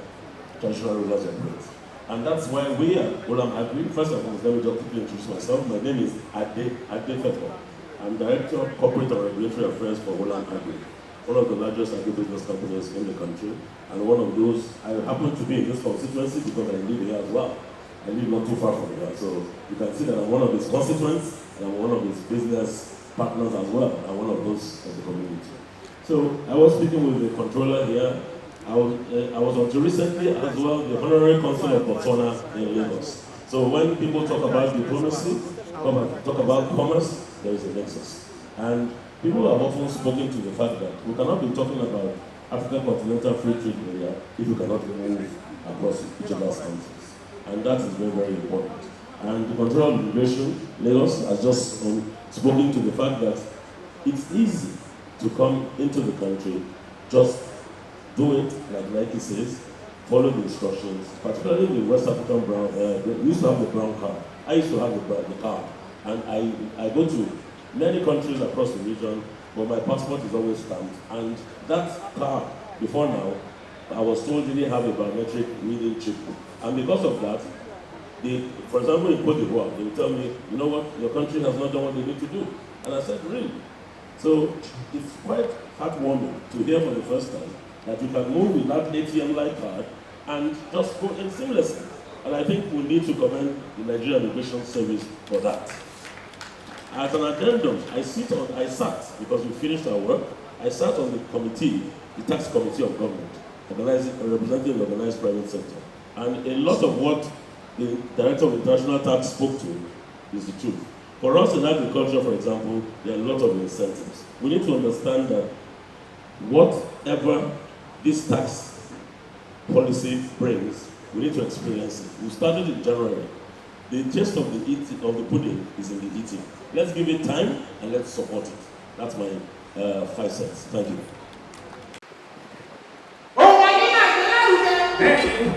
traditional rulers operate. And that's why we are Olam Agri. First of all, let me just quickly introduce myself. My name is Ade Feto. I'm Director of Corporate and Regulatory Affairs for Olam Agri, one of the largest agribusiness companies in the country. And one of those, I happen to be in this constituency because I live here as well. I live not too far from here. So you can see that I'm one of his constituents, and I'm one of his business partners as well. I'm one of those of the community. So I was speaking with the controller here. I was until recently as well the honorary consul of Botswana in Lagos. So when people talk about diplomacy, talk about commerce, there is a nexus. And people have often spoken to the fact that we cannot be talking about African Continental Free Trade Area if we cannot move across each other's countries. And that is very, very important. And the control of immigration, Lagos has just spoken to the fact that it's easy to come into the country, just do it, like Nike says, follow the instructions, particularly the West African brown, we used to have the brown card. I used to have the card. And I go to many countries across the region, but my passport is always stamped. And that card, before now, I was told didn't have a biometric reading chip. And because of that, for example, in Cote d'Ivoire, they will tell me, you know what, your country has not done what they need to do. And I said, really? So it's quite heartwarming to hear for the first time that you can move with that ATM-like card and just go in seamlessly. And I think we need to commend the Nigerian Immigration Service for that. As an addendum, I sat, because we finished our work, I sat on the committee, the tax committee of government, representing the organized private sector. And a lot of what the Director of International Tax spoke to is the truth. For us in agriculture, for example, there are a lot of incentives. We need to understand that whatever this tax policy brings, we need to experience it. We started in January. The taste of the pudding is in the eating. Let's give it time and let's support it. That's my 5 cents. Thank you. Thank you.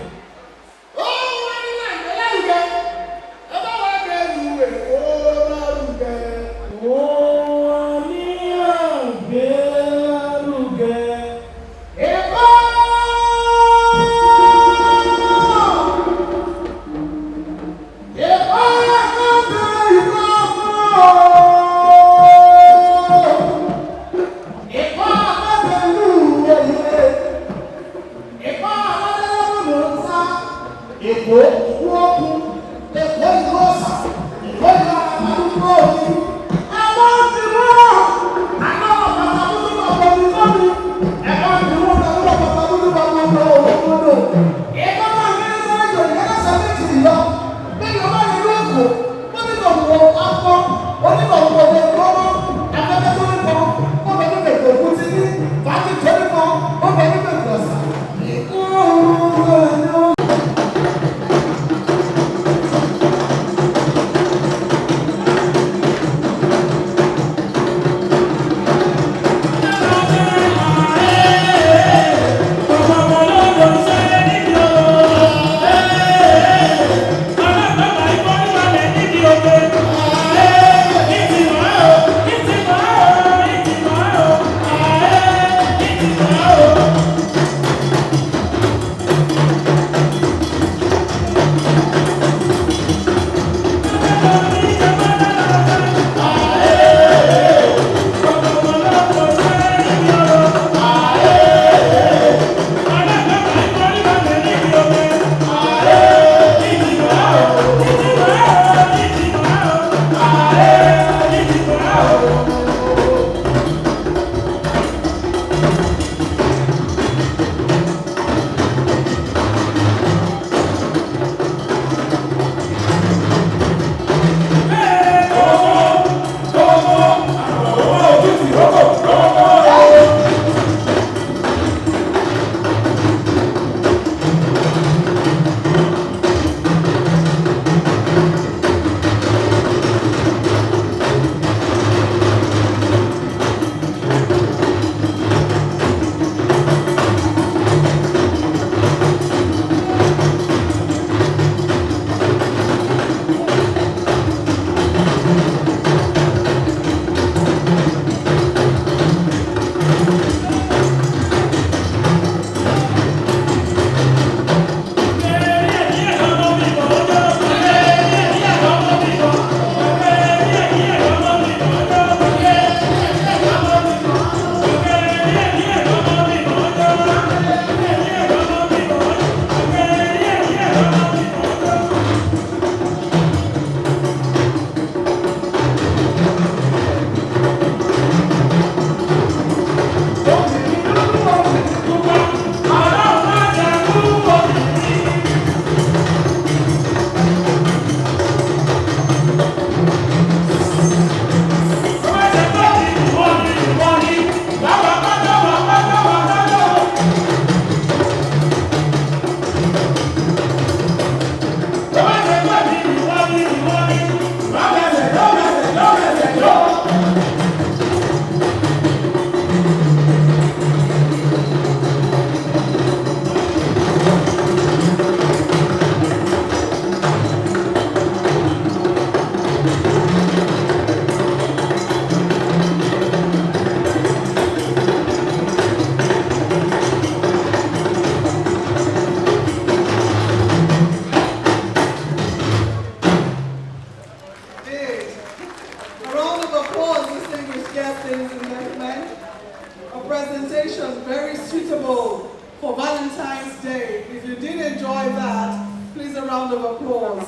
For Valentine's Day. If you did enjoy that, please a round of applause.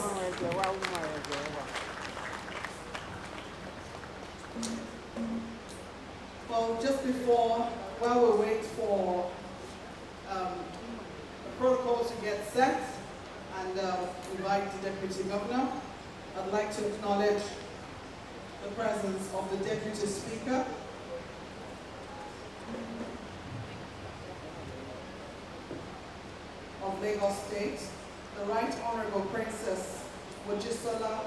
Well, just before, while we wait for the protocol to get set and invite the Deputy Governor, I'd like to acknowledge the presence of the Deputy Speaker. Of Lagos State, the Right Honorable Princess Mojisola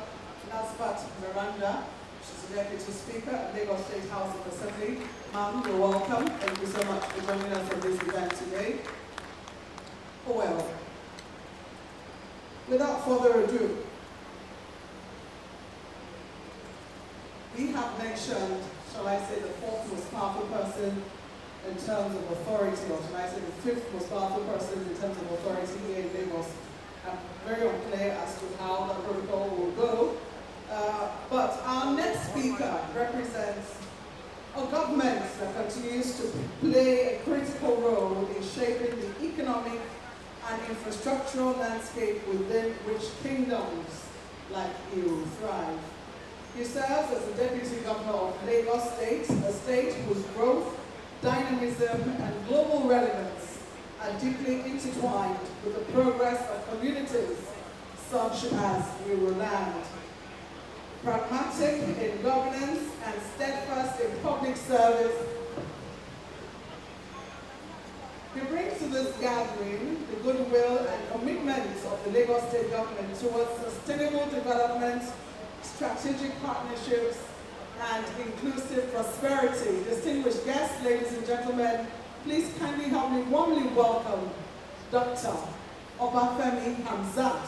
Nasbat Miranda. She's the Deputy Speaker at Lagos State House of Assembly. Ma'am, you're welcome. Thank you so much for joining us at this event today. Oh well, without further ado, we have mentioned, shall I say, the fourth most powerful person in terms of authority, or shall I say the fifth most powerful person in terms of authority here in Lagos. I'm very unclear as to how the protocol will go. But our next speaker represents a government that continues to play a critical role in shaping the economic and infrastructural landscape within which kingdoms like Oniru thrive. He serves as the Deputy Governor of Lagos State, a state whose growth, dynamism, and global relevance are deeply intertwined with the progress of communities such as Oniru land. Pragmatic in governance and steadfast in public service, he brings to this gathering the goodwill and commitment of the Lagos State government towards sustainable development, strategic partnerships, and inclusive prosperity. Distinguished guests, ladies and gentlemen, please kindly help me warmly welcome Dr. Obafemi Hamzat,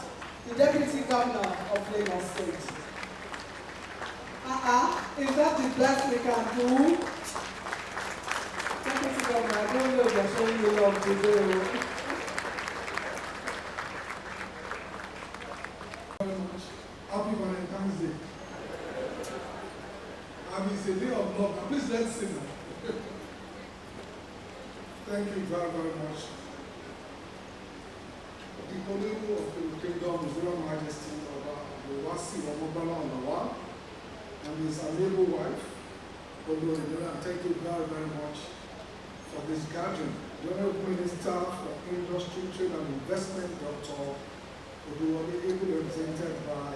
the Deputy Governor of Lagos State. Is that the best we can do? Deputy Governor, I don't know if you're showing you love today. Happy Valentine's Day. It's a day of love. Please let's sing. Thank you very, very much. The Oniru of the Kingdom, His Royal Majesty the Wasi Omobala on the one, and his amiable wife, Oniru. Thank you very, very much for this gathering. The Honorable Minister for Industry, Trade and Investment, Dr. Oniru, able represented by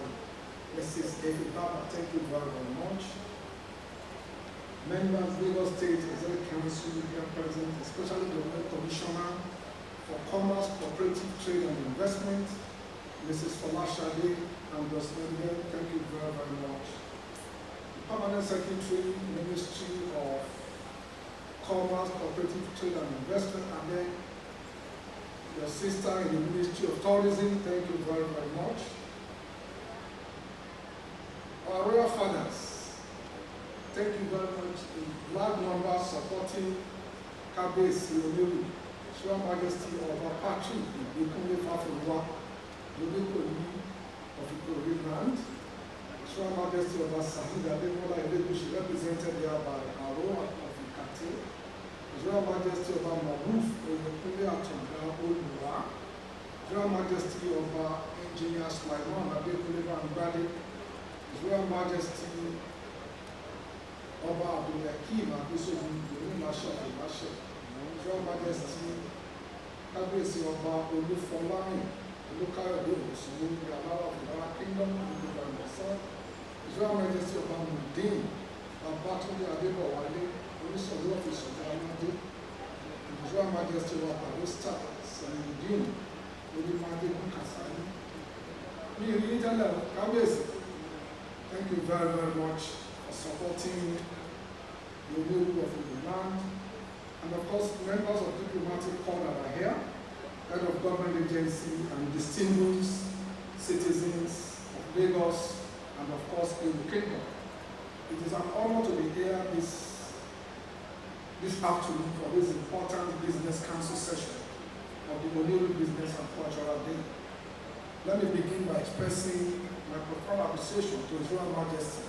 Mrs. Efi Baba. Thank you very, very much. Members, Lagos State Executive Council, here present, especially the Commissioner for Commerce, Cooperative Trade and Investment, Mrs. Folashade and Dosmende, thank you very, very much. The Permanent Secretary, Ministry of Commerce, Cooperative Trade and Investment, and then your sister in the Ministry of Tourism, thank you very, very much. Our royal fathers, thank you very much in large numbers supporting Kabiyesi Oniru, His Royal Majesty of Patrick Ikunle Fafoluwa, Olukoni of Ikorodu land, His Royal Majesty of Saheed Ademola Elegushi, represented there by Aro of Ikate, His Royal Majesty of Maruf Oyekunle Atunga Oluwa, His Royal Majesty of Engineer Sulaiman Adekunle Bangbade, His Royal Majesty Oba Abdulhakeem Adesoju Onímọ̀ṣẹ́ Ìmáṣẹ́, His Royal Majesty Kábíyèsí Ọba Olúfọlárin Olúkáyọ̀dé Ògúnṣọlá ní Aláwọ̀ Ìlara Kingdom of Ìgbàlódé, His Royal Majesty Ọba Mudin Babátúndé Adébọ̀wálé Oníṣòwò Ọ̀fíìsì Ọ̀gá Aládé, His Royal Majesty Ọba Barrister Salimudeen Olúmọdé Bukasani. Ní ìrírí tẹ́lẹ̀ Kábíyèsí, thank you very, very much for supporting the Oniru of the land, and of course members of diplomatic corps that are here, head of government agency and distinguished citizens of Lagos and of course in the kingdom. It is an honor to be here this afternoon for this important business council session of the Oniru Business and Cultural Day. Let me begin by expressing my profound appreciation to His Royal Majesty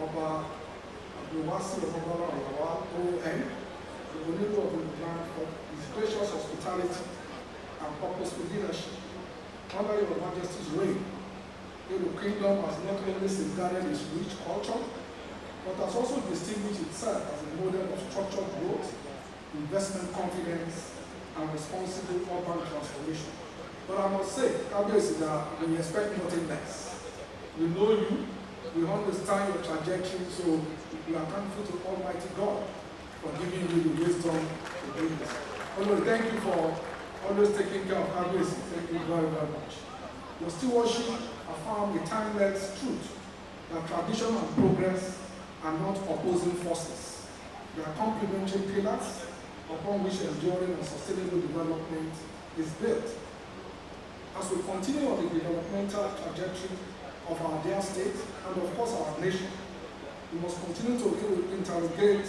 Oba Abdulwasi Omobala Olawa ON, the Oniru of the land, for his gracious hospitality and purposeful leadership. Under Your Majesty's reign, the kingdom has not only safeguarded its rich culture, but has also distinguished itself as a model of structured growth, investment confidence, and responsible urban transformation. But I must say, Kabiyesi, that we expect nothing less. We know you, We understand your trajectory, so we are thankful to Almighty God for giving you the wisdom to do this. Lord, thank you for always taking care of our grace. Thank you very, very much. Your stewardship affirm a timeless truth that tradition and progress are not opposing forces. They are complementary pillars upon which enduring and sustainable development is built. As we continue on the developmental trajectory of our dear state and of course our nation, we must continue to interrogate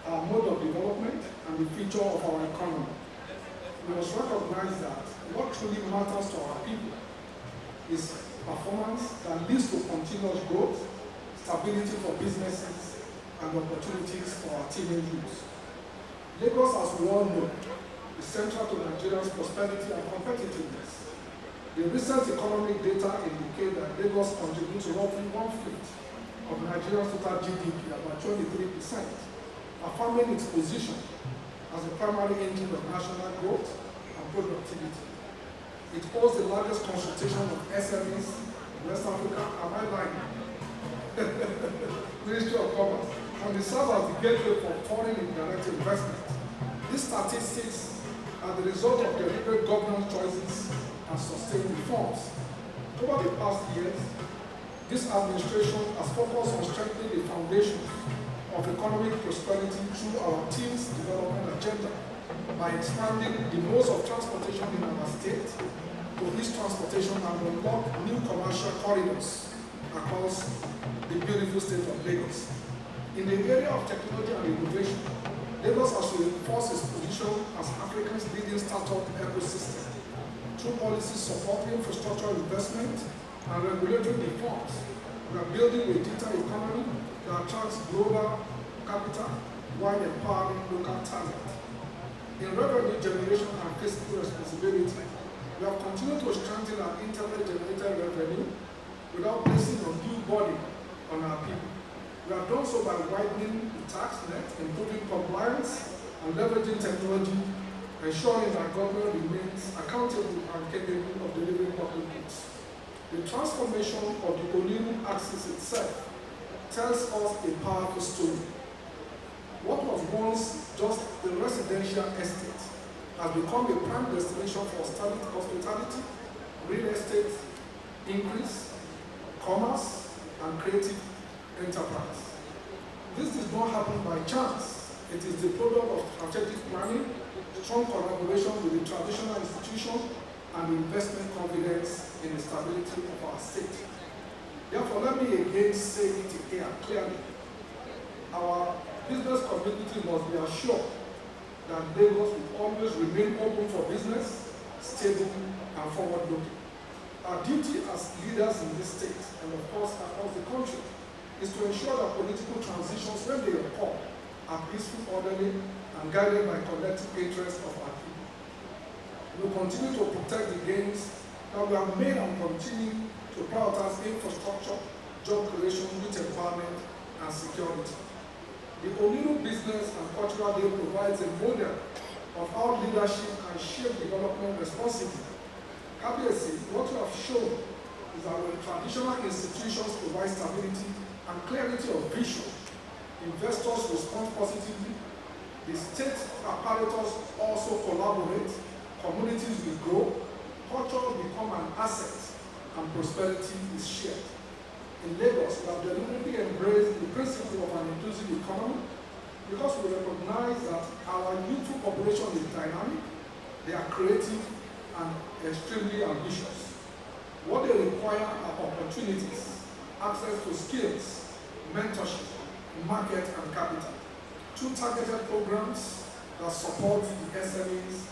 our mode of development and the future of our economy. We must recognize that what truly matters to our people is performance that leads to continuous growth, stability for businesses, and opportunities for our teeming youth. Lagos, as we all know, is central to Nigeria's prosperity and competitiveness. The recent economic data indicate that Lagos contributes to roughly 1/5 of Nigeria's total GDP, about 23%, affirming its position as a primary engine of national growth and productivity. It holds the largest concentration of SMEs in West Africa. Am I lying? Ministry of Commerce. And it serves as the gateway for foreign indirect investment. These statistics are the result of deliberate governance choices and sustained reforms. Over the past years, this administration has focused on strengthening the foundations of economic prosperity through our team's development agenda by expanding the modes of transportation in our state to east transportation and unlock new commercial corridors across the beautiful state of Lagos. In the area of technology and innovation, Lagos has reinforced its position as Africa's leading startup ecosystem. Through policies supporting infrastructure investment and regulatory reforms, we are building a digital economy that attracts global capital while empowering local talent. In revenue generation and fiscal responsibility, we have continued to strengthen our internet-generated revenue without placing undue burden on our people. We have done so by widening the tax net, improving compliance, and leveraging technology, ensuring that government remains accountable and capable of delivering public goods. The transformation of the Oniru axis itself tells us a powerful story. What was once just a residential estate has become a prime destination for hospitality, real estate increase, commerce, and creative enterprise. This did not happen by chance. It is the product of strategic planning, strong collaboration with the traditional institution, and investment confidence in the stability of our state. Therefore, let me again say it here clearly. Our business community must be assured that Lagos will always remain open for business, stable, and forward-looking. Our duty as leaders in this state, and of course across the country, is to ensure that political transitions, when they occur, are peaceful, orderly, and guided by collective interests of our people. We will continue to protect the gains that we have made and continue to prioritize infrastructure, job creation, youth empowerment, and security. The Oniru Business and Cultural Day provides a model of how leadership can shape development responsibly. Obviously, what we have shown is that when traditional institutions provide stability and clarity of vision, investors respond positively, the state apparatus also collaborate, communities will grow, culture will become an asset, and prosperity is shared. In Lagos, we have deliberately embraced the principle of an inclusive economy because we recognize that our youthful population is dynamic, they are creative, and extremely ambitious. What they require are opportunities, access to skills, mentorship, market, and capital. Through targeted programs that support the SMEs,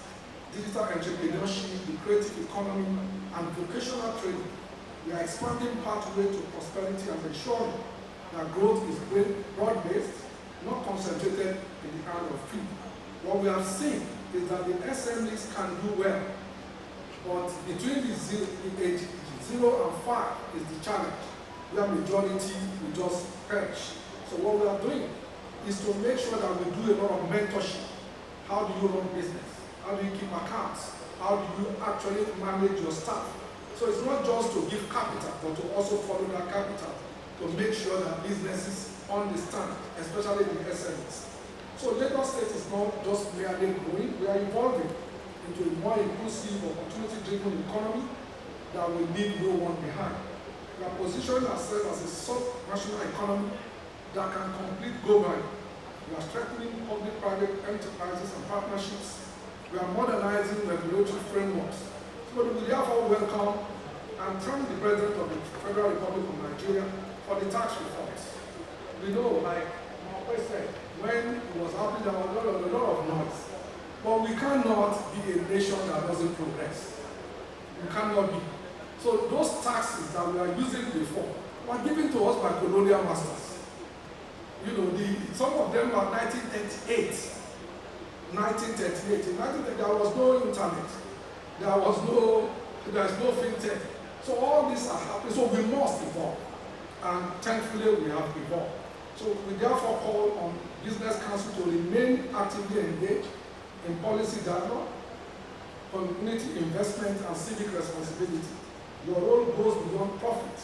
digital entrepreneurship, the creative economy, and vocational training, we are expanding pathway to prosperity and ensuring that growth is broad-based, not concentrated in the hand of few. What we have seen is that the SMEs can do well, but between the age 0 and 5 is the challenge, where majority will just perish. So what we are doing is to make sure that we do a lot of mentorship. How do you run business? How do you keep accounts? How do you actually manage your staff? So it's not just to give capital, but to also follow that capital to make sure that businesses understand, especially the SMEs. So Lagos State is not just merely growing, we are evolving into a more inclusive, opportunity-driven economy that will leave no one behind. We are positioning ourselves as a sub-national economy that can compete globally. We are strengthening public-private enterprises and partnerships. We are modernizing regulatory frameworks. So we therefore welcome and thank the President of the Federal Republic of Nigeria for the tax reforms. We know, like my said, when it was happening, there was a lot of noise. But we cannot be a nation that doesn't progress. We cannot be. So those taxes that we are using before were given to us by colonial masters. You know, some of them were 1938. 1938. In 1938, there was no internet. There's no fintech. So all these are happening. So we must evolve. And thankfully, we have evolved. So we therefore call on Business Council to remain actively engaged in policy dialogue, community investment, and civic responsibility. Your role goes beyond profit.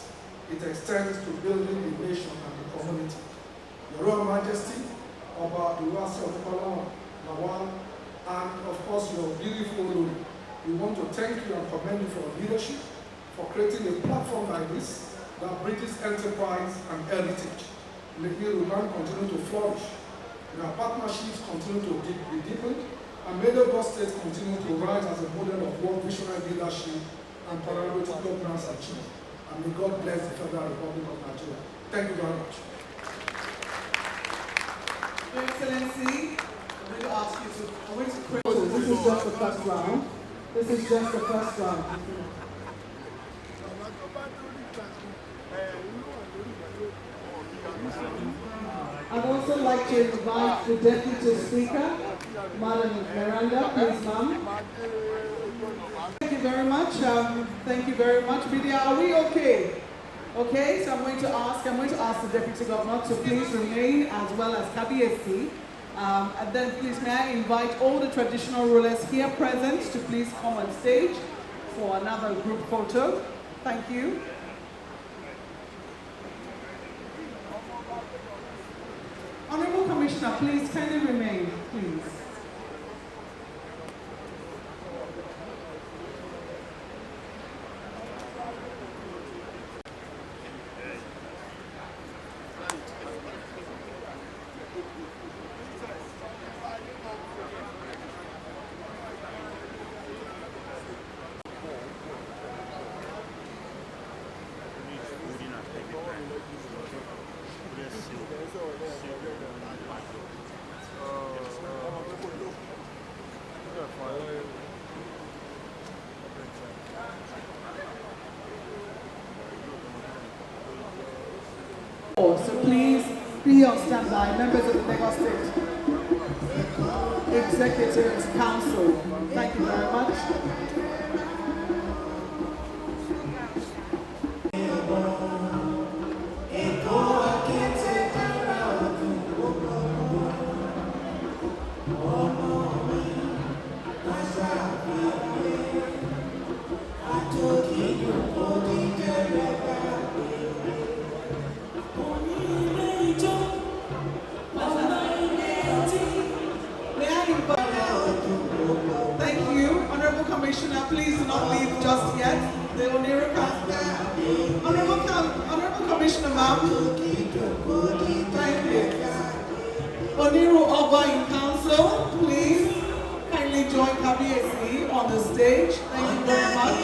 It extends to building the nation and the community. Your Royal Majesty, Oba Duwasi Odukola Lawal, and of course your beautiful Lulu, we want to thank you and commend you for your leadership, for creating a platform like this that bridges enterprise and heritage. May Irulan continue to flourish. May our partnerships continue to be deepened, and may Lagos State continue to rise as a model of world visionary leadership and collaborative governance achieved. And may God bless the Federal Republic of Nigeria. Thank you very much. Your Excellency, I'm going to ask you to, This is just the first round. This is just the first round. I'd also like to invite the Deputy Speaker, Madam Miranda, please, ma'am. Thank you very much. Thank you very much. Media, are we okay? Okay, so I'm going to ask the Deputy Governor to please remain, as well as Kabiyesi. And then please may I invite all the traditional rulers here present to please come on stage for another group photo. Thank you. Honorable Commissioner, please kindly remain, please. So please be on standby, members of the Lagos State Executive Council. Thank you very much. Commissioner, please do not leave just yet. The Oniru Honorable Commissioner, ma'am. Thank you. Oniru Oba in Council, please kindly join Kabiyesi on the stage. Thank you very much.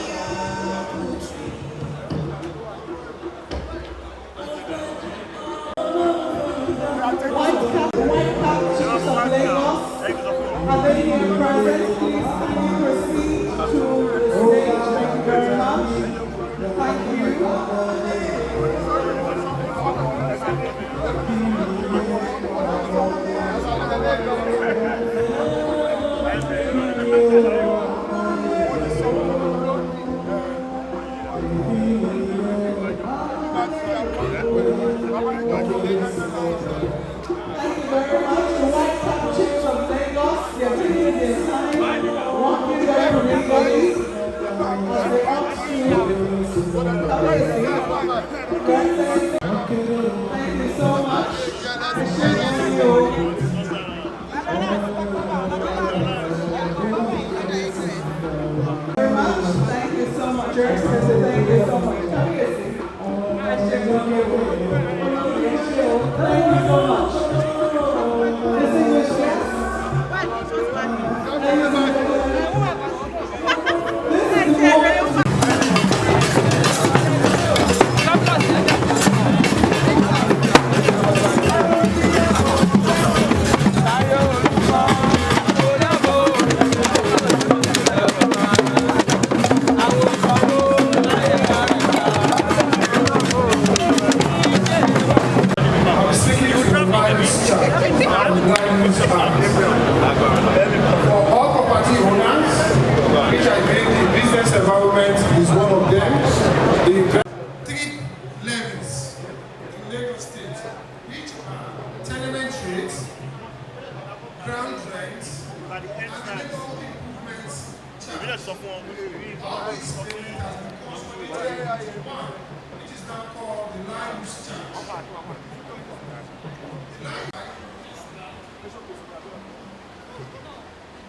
White Cap Chiefs of Lagos, are they here present? Please kindly proceed to the stage. Thank you very much. Thank you. Thank you very much. The White Cap Chiefs of Lagos, they're taking their time, walking very legally as they ought to. charge and land use charge. For all property owners, which I think the business environment is one of them, the 3 levies in Lagos State, which are tenement rates, ground rents, and neighborhood improvements charge. All these payments has been consolidated into one, which is now called the land use charge.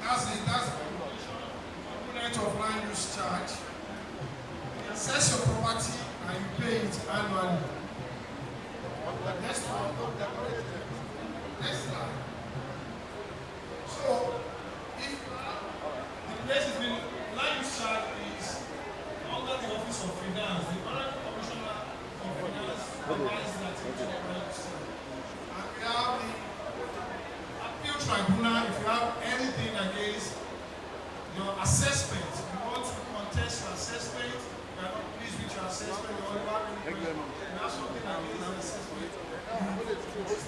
That's the component of land use charge. You assess your property and you pay it annually. Next one. Next slide. So, if the place is being land use charge is under the Office of Finance, the Honorable Commissioner of Finance provides that into the land use charge. And we have the appeal tribunal. If you have anything against your assessment, you want to contest your assessment, you are not pleased with your assessment, you want to have any question, you have something against your assessment,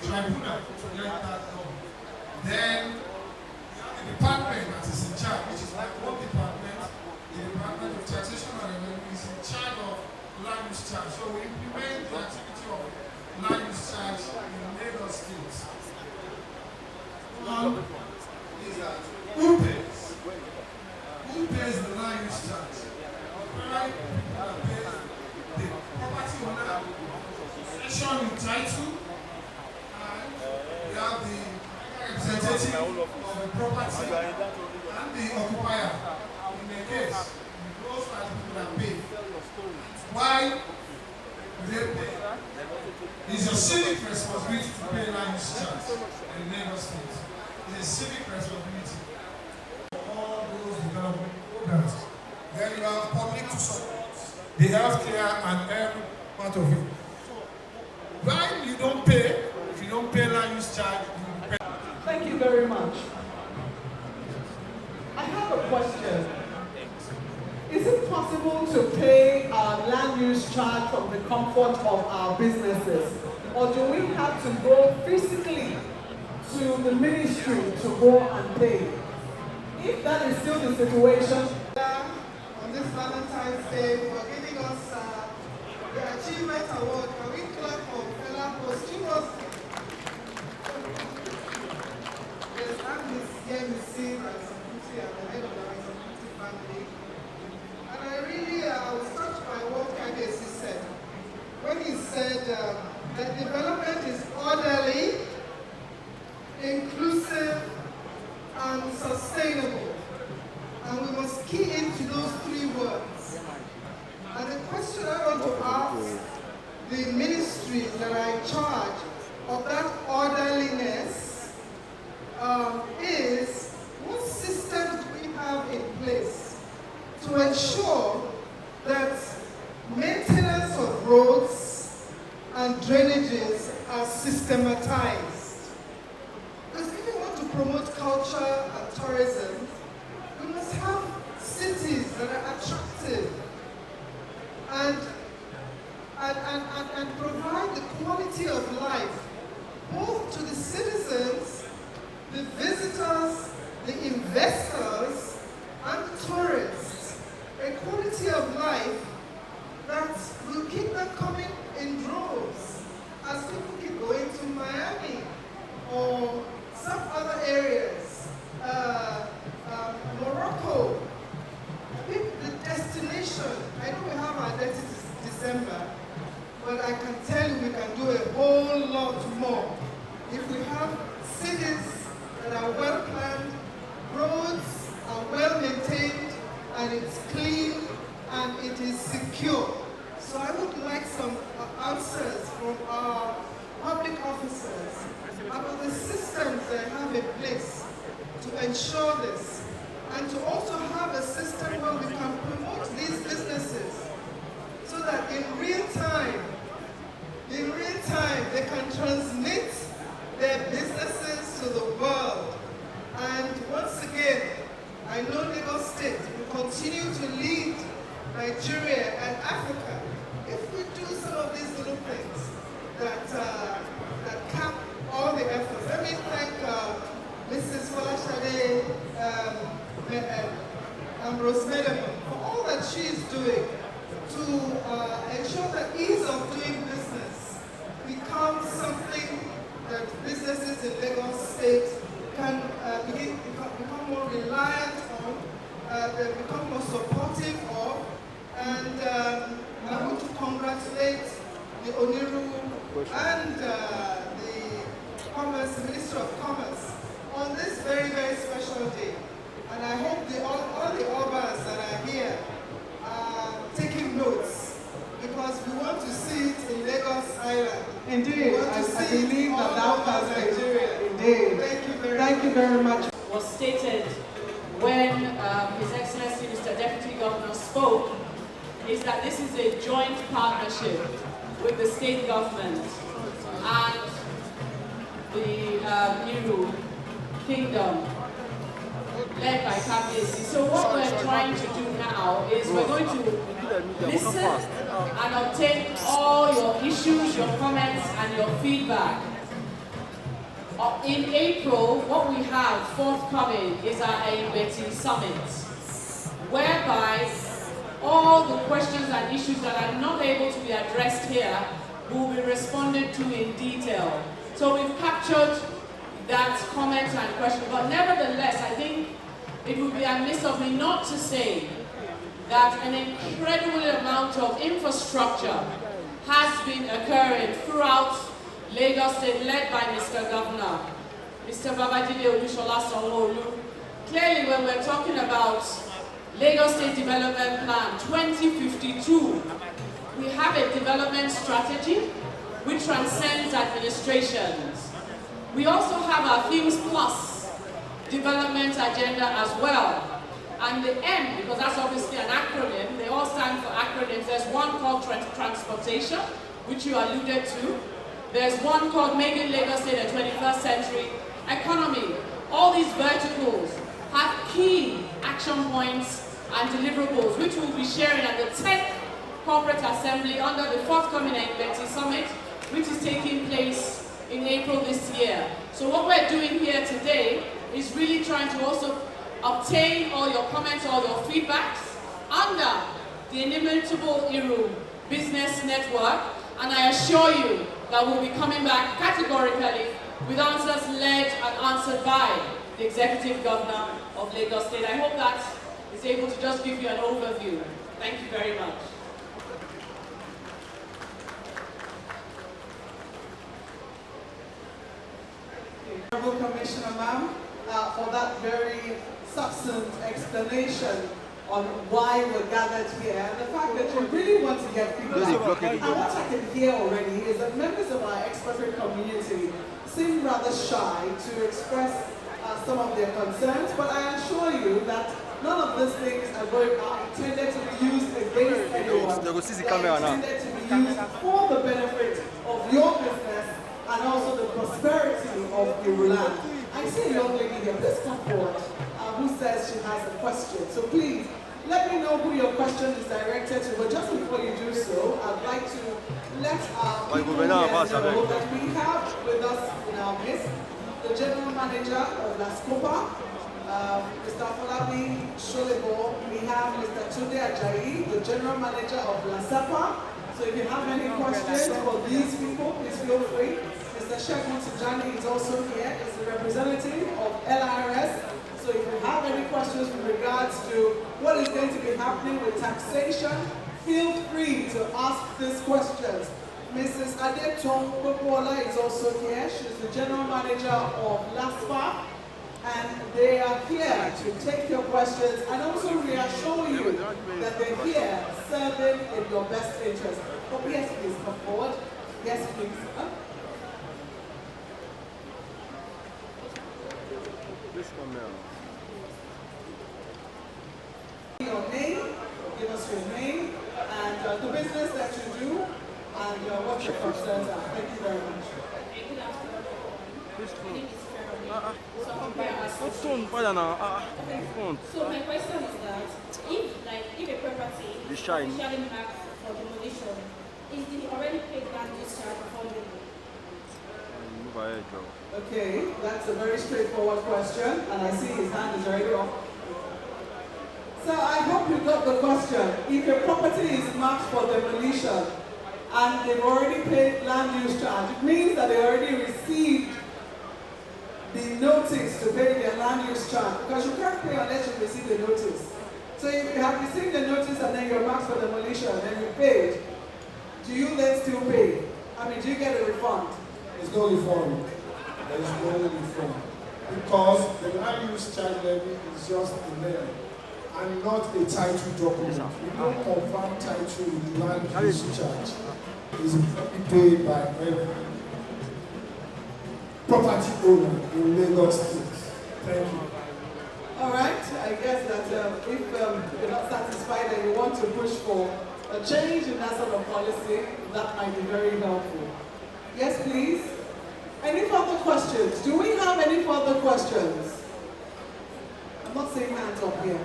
tribunal to let that go. Then you have the department that is in charge, which is like one department, the Department of Taxation and Revenue is in charge of land use charge. So we implement the activity of land use charge in Lagos State. One is that who pays? Who pays the land use charge? Right? Pays the property owner, possession in title, and we have the representative of the property and the occupier. In the case, those are the people that pay. Why do they pay? It's your civic responsibility to pay land use charge in Lagos State. It's a civic responsibility for all those development programs. Then you have public to support the healthcare and every part of it. Why you don't pay? If you don't pay land use charge, you pay. Thank you very much. I have a question. Is it possible to pay our land use charge from the comfort of our businesses? Or do we have to go physically to the ministry to go and pay? If that is still the situation, on this Valentine's Day for giving us the Achievement Award. Can we clap for Fela Post? She was, yes, I'm here to see Raisakuti and the head of the Raisakuti family. And I really was touched by what Kabesi said. When he said that development is orderly, inclusive, and sustainable. And we must key into those 3 words. And the question I want to ask the ministries that are in charge of that orderliness is, what systems do we have in place to ensure that maintenance of roads and drainages are systematized? Because if we want to promote culture and tourism, we must have cities that are attractive and provide the quality of life both to the citizens, the visitors, the investors, and the tourists. A quality of life that will keep them coming in droves as people keep going to Miami or some other areas, Morocco. I think the destination, I know we have our date is December, but I can tell you we can do a whole lot more. If we have cities that are well planned, roads are well maintained, and it's clean, and it is secure. So I would like some answers from our public officers about the systems they have in place to ensure this, and to also have a system where we can promote these businesses so that in real time, they can transmit their businesses to the world. And once again, I know Lagos State will continue to lead Nigeria and Africa if we do some of these little things that cap all the efforts. me thank Mrs. Folashade Ambrose Medema for all that she is doing to ensure that ease of doing business becomes something that businesses in Lagos State can become more reliant on, they become more supportive of. And I want to congratulate the Oniru and the Minister of Commerce on this very, very special day. And I hope all the urbans that are here are taking notes, because we want to see it in Lagos Island. Indeed, I believe that has Nigeria. Indeed. Thank you very much. Was stated when His Excellency Mr. Deputy Governor spoke is that this is a joint partnership with the state government and the Oniru Kingdom led by Kabiyesi. So what we're trying to do now is we're going to listen and obtain all your issues, your comments and your feedback. In April, what we have forthcoming is our Aimbeti Summit, whereby all the questions and issues that are not able to be addressed here will be responded to in detail. So we've captured that comment and question, but nevertheless, I think it would be amiss of me not to say that an incredible amount of infrastructure has been occurring throughout Lagos State, led by Mr. Governor, Mr. Babajide Olusola Sanwo-Olu. Clearly, when we're talking about Lagos State Development Plan 2052, we have a development strategy which transcends administrations. We also have our Themes Plus development agenda as well. And the M, because that's obviously an acronym, they all stand for acronyms. There's one called transportation, which you alluded to. There's one called Making Lagos State a 21st Century Economy. All these verticals have key action points and deliverables, which we'll be sharing at the 10th Corporate Assembly under the forthcoming Aimbeti Summit, which is taking place in April this year. So what we're doing here today is really trying to also obtain all your comments, all your feedbacks under the inimitable Oniru Business Network, and I assure you that we'll be coming back categorically with answers led and answered by the Executive Governor of Lagos State. I hope that is able to just give you an overview. Thank you very much. Honorable Commissioner, ma'am, for that very succinct explanation on why we're gathered here, and the fact that you really want to get people out. And what I can hear already is that members of our expatriate community seem rather shy to express some of their concerns, but I assure you that none of these things are intended to be used against anyone. They are intended to be used for the benefit of your business and also the prosperity of your land. I see a young lady here, please come forward, who says she has a question. So please, let me know who your question is directed to. But just before you do so, I'd like to let our people here know that we have with us in our midst the General Manager of La Scopa, Mr. Falabi Sholebo. We have Mr. Tunde Ajayi, the General Manager of La Sapa. So if you have any questions for these people, please feel free. Mr. Sheikh Tijani is also here as a representative of LRS. So if you have any questions with regards to what is going to be happening with taxation, feel free to ask these questions. Mrs. Adetong Popola is also here. She's the General Manager of LASPA. And they are here to take your questions and also reassure you that they're here serving in your best interest. Oh, yes, please come forward. Yes, please. Your name, give us your name, and the business that you do, and what your concerns are. Thank you very much. So my question is that if a property is initially marked for demolition, is the already paid land use charge affordable? Okay, that's a very straightforward question, and I see his hand is already up. So I hope you got the question. If a property is marked for demolition and they've already paid land use charge, it means that they already received the notice to pay their land use charge, because you can't pay unless you receive the notice. So if you have received the notice and then you're marked for demolition and you paid, do you then still pay? I mean, do you get a refund? There's no refund. There is no refund. Because the land use charge levy is just a name and not a title document. We don't confirm title with land use charge. It's paid by every property owner in Lagos State. Thank you. All right, I guess that if you're not satisfied and you want to push for a change in that sort of policy, that might be very helpful. Yes, please. Any further questions? Do we have any further questions? I'm not seeing hands up here.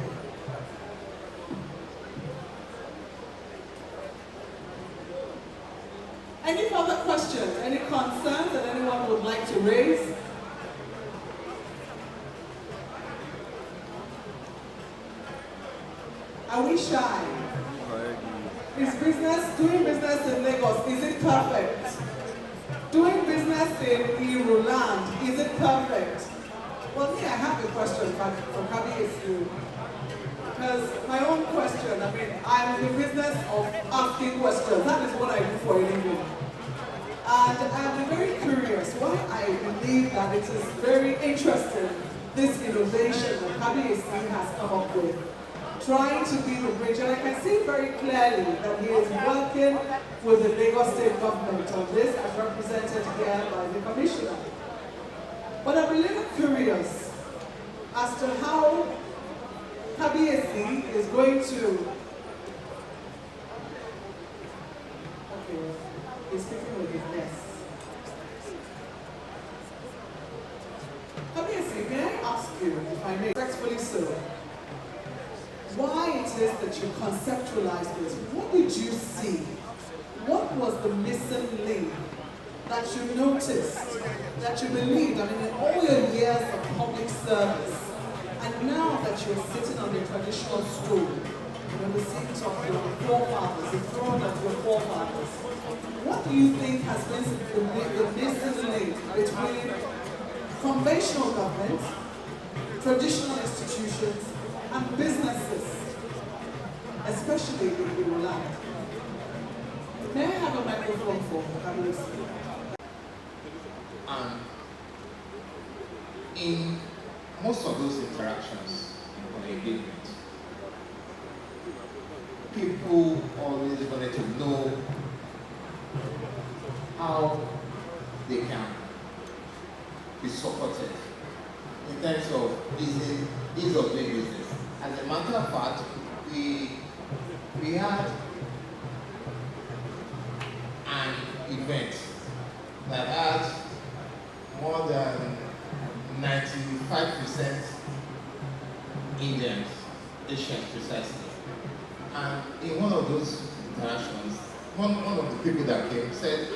Any further questions? Any concerns that anyone would like to raise? Are we shy? Is doing business in Lagos, is it perfect? Doing business in Oniru land, is it perfect? Well, I have a question for Kabi. Because my own question, I mean, I'm in the business of asking questions. That is what I do for a living. And I'm very curious why I believe that it is very interesting, this innovation that Kabi has come up with, trying to be the bridge. And I can see very clearly that he is working with the Lagos State government on this, as represented here by the commissioner. But I'm a little curious as to how Kabiesi is going to, okay, he's speaking with his desk. Kabiesi, may I ask you, if I may, respectfully so, why it is that you conceptualized this? What did you see? What was the missing link that you noticed, that you believed, I mean, in all your years of public service, and now that you're sitting on the traditional stool, the seat of your forefathers, the throne of your forefathers, what do you think has been the missing link between conventional government, traditional institutions, and businesses, especially in the land? May I have a microphone for Kabiesi? In most of those interactions on engagement, people always wanted to know how they can be supported in terms of ease of doing business. As a matter of fact, we had an event that had more than 95% Indians, Asians precisely. And in one of those interactions, one of the people that came said,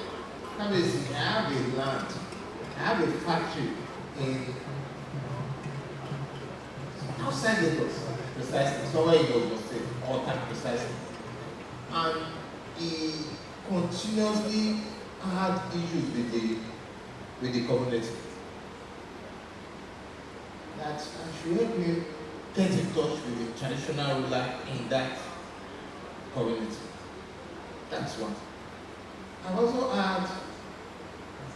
Kabiesi, I have a land, I have a factory in outside Lagos, precisely, somewhere in Lagos State, Alta precisely. And he continuously had issues with the community. That I should help me get in touch with the traditional ruler in that community. That's one. I've also had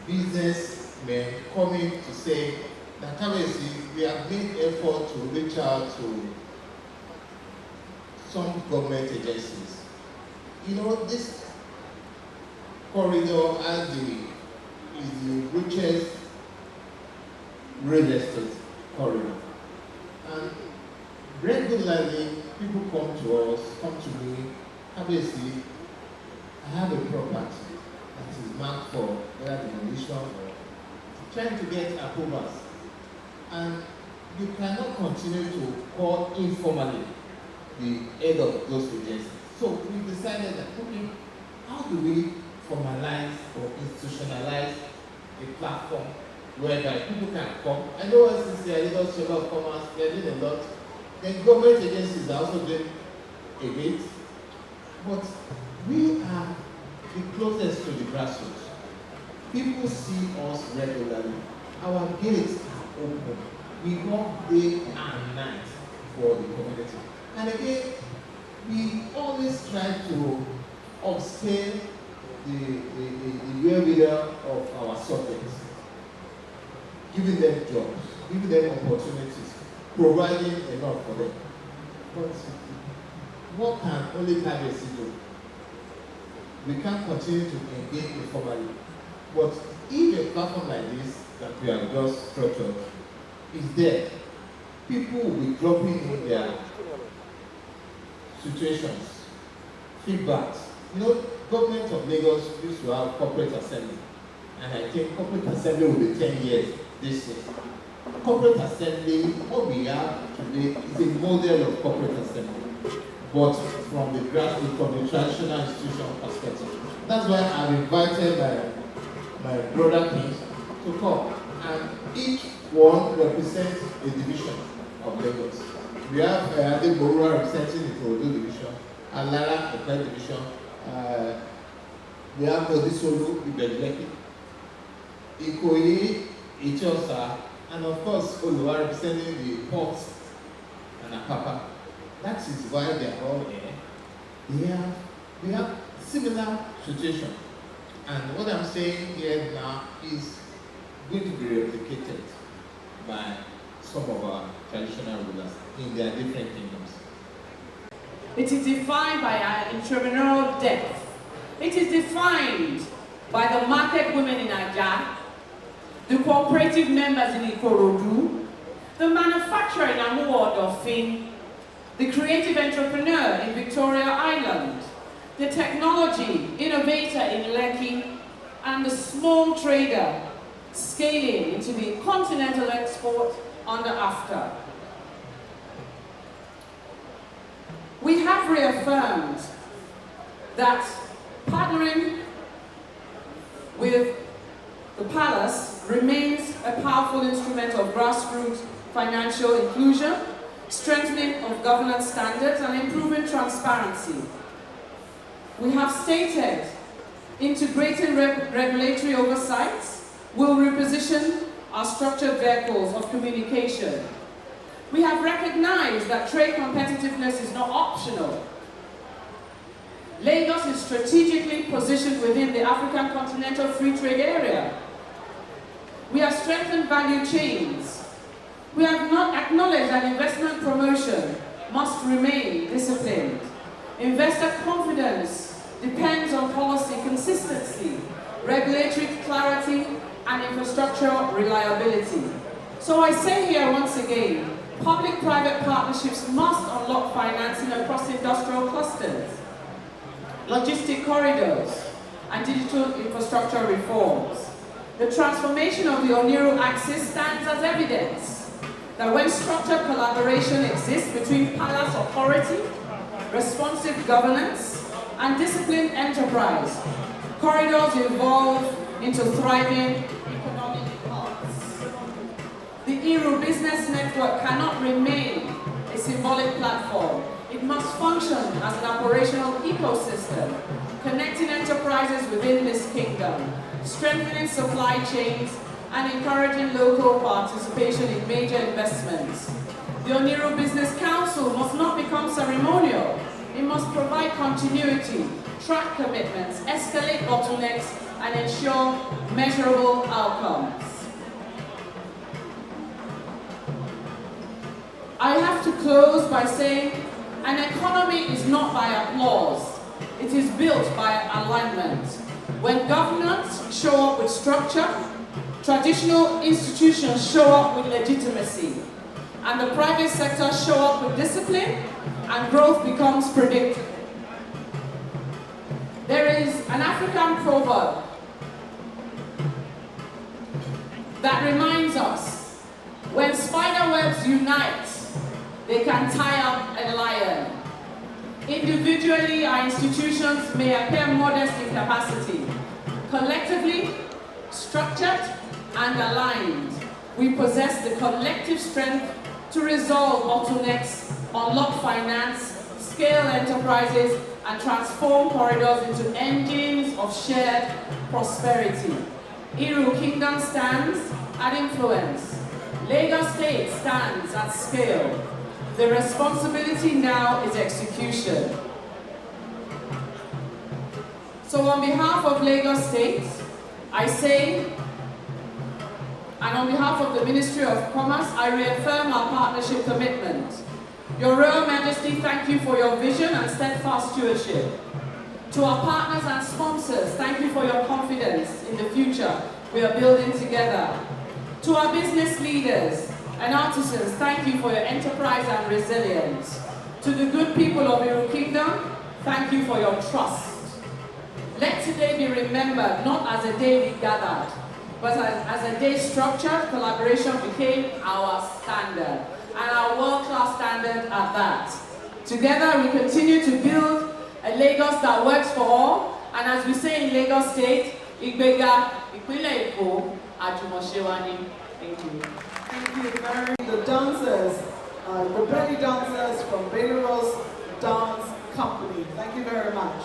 businessmen coming to say that Kabiesi, we have made effort to reach out to some government agencies. You know, this corridor is the richest real estate corridor. And regularly, people come to me, Kabiesi, I have a property that is marked for whether demolition or trying to get approvals. And you cannot continue to call informally the head of those agencies. So we decided that, okay, how do we formalize or institutionalize a platform whereby people can come. I know SCCI, Lagos Chamber of Commerce, they're doing a lot. Then government agencies are also doing a bit. But we are the closest to the grassroots. People see us regularly. Our gates are open. We work day and night for the community. And again, we always try to upscale the wherewithal of our subjects, giving them jobs, giving them opportunities, providing enough for them. But what can only KBC do? We can't continue to engage informally. But if a platform like this that we have just structured is there, people will be dropping in their situations, feedbacks. You know, government of Lagos used to have corporate assembly, and I think corporate assembly will be 10 years this year. Corporate assembly, what we have today is a model of corporate assembly, but from the grassroots, from the traditional institutional perspective. That's why I've invited my brother kings to come, and each one represents a division of Lagos. We have the Borua representing the Ikorodu division, Alara, the Third division. We have Odisolu, Ibejleki, Ikoyi, Ichosa, and of course Oluwa representing the ports and Apapa. That is why they are all here. We have similar situation. And what I'm saying here now is going to be replicated by some of our traditional rulers in their different kingdoms. It is defined by our entrepreneurial depth. It is defined by the market women in Ajah, the cooperative members in Ikorodu, the manufacturer in Amuwo Odofin, the creative entrepreneur in Victoria Island, the technology innovator in Lekki, and the small trader scaling into the continental export under AFTA. We have reaffirmed that partnering with the Palace remains a powerful instrument of grassroots financial inclusion, strengthening of governance standards, and improving transparency. We have stated integrating regulatory oversights will reposition our structured vehicles of communication. We have recognized that trade competitiveness is not optional. Lagos is strategically positioned within the African Continental Free Trade Area. We have strengthened value chains. We have not acknowledged that investment promotion must remain disciplined. Investor confidence depends on policy consistency, regulatory clarity, and infrastructural reliability. So I say here once again, public-private partnerships must unlock financing across industrial clusters, logistic corridors, and digital infrastructure reforms. The transformation of the Oniru axis stands as evidence that when structured collaboration exists between palace authority, responsive governance, and disciplined enterprise, corridors evolve into thriving economic hubs. The Oniru Business Network cannot remain a symbolic platform. It must function as an operational ecosystem, connecting enterprises within this kingdom, strengthening supply chains, and encouraging local participation in major investments. The Oniru Business Council must not become ceremonial. It must provide continuity, track commitments, escalate bottlenecks, and ensure measurable outcomes. I have to close by saying, an economy is not by applause. It is built by alignment. When governments show up with structure, traditional institutions show up with legitimacy, and the private sector show up with discipline, and growth becomes predictable. There is an African proverb that reminds us, when spider webs unite, they can tie up a lion. Individually, our institutions may appear modest in capacity. Collectively, Structured and aligned, we possess the collective strength to resolve bottlenecks, unlock finance, scale enterprises, and transform corridors into engines of shared prosperity. Iru Kingdom stands at influence. Lagos State stands at scale. The responsibility now is execution. So on behalf of Lagos State, I say, and on behalf of the Ministry of Commerce, I reaffirm our partnership commitment. Your Royal Majesty, thank you for your vision and steadfast stewardship. To our partners and sponsors, thank you for your confidence in the future we are building together. To our business leaders and artisans, thank you for your enterprise and resilience. To the good people of Iru Kingdom, thank you for your trust. Let today be remembered not as a day we gathered, but as a day structured collaboration became our standard, and our world-class standard at that. Together we continue to build a Lagos that works for all, and as we say in Lagos State, Igbega, Ìpínlẹ̀ Èkó, Àjùmọ̀ṣe. Thank you. Thank you very much. The dancers, the belly dancers from Belarus Dance Company. Thank you very much.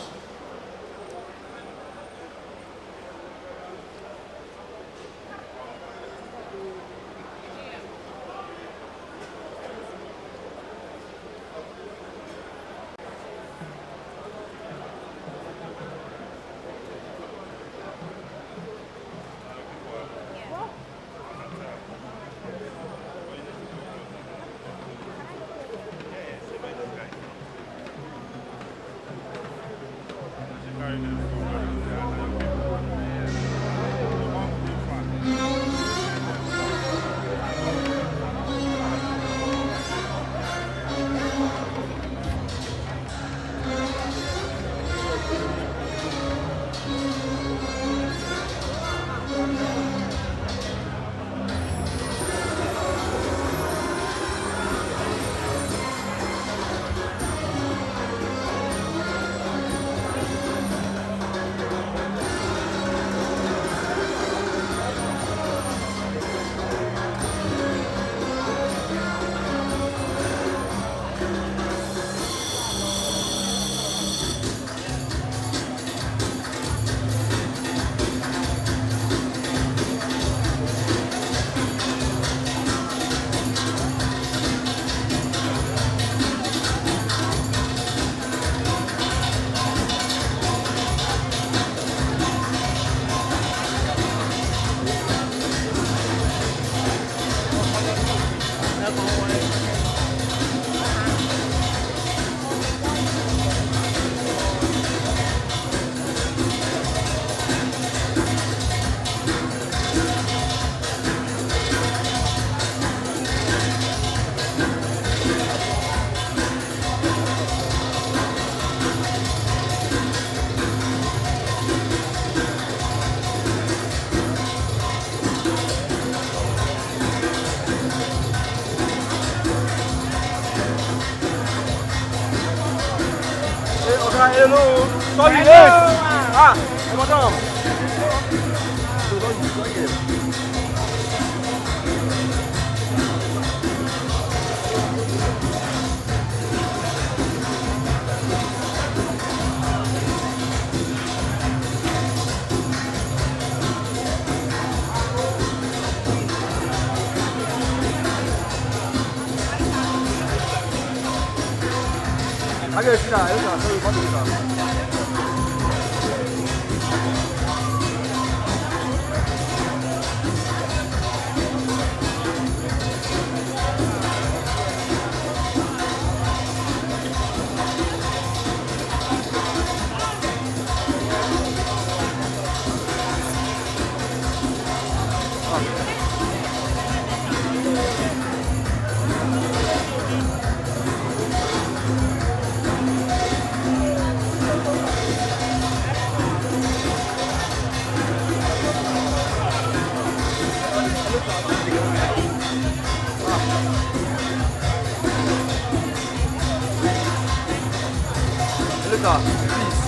Hello, sorry, ah, madam. 알겠습니다. 여기서 저희 받습니다. Elisa, please.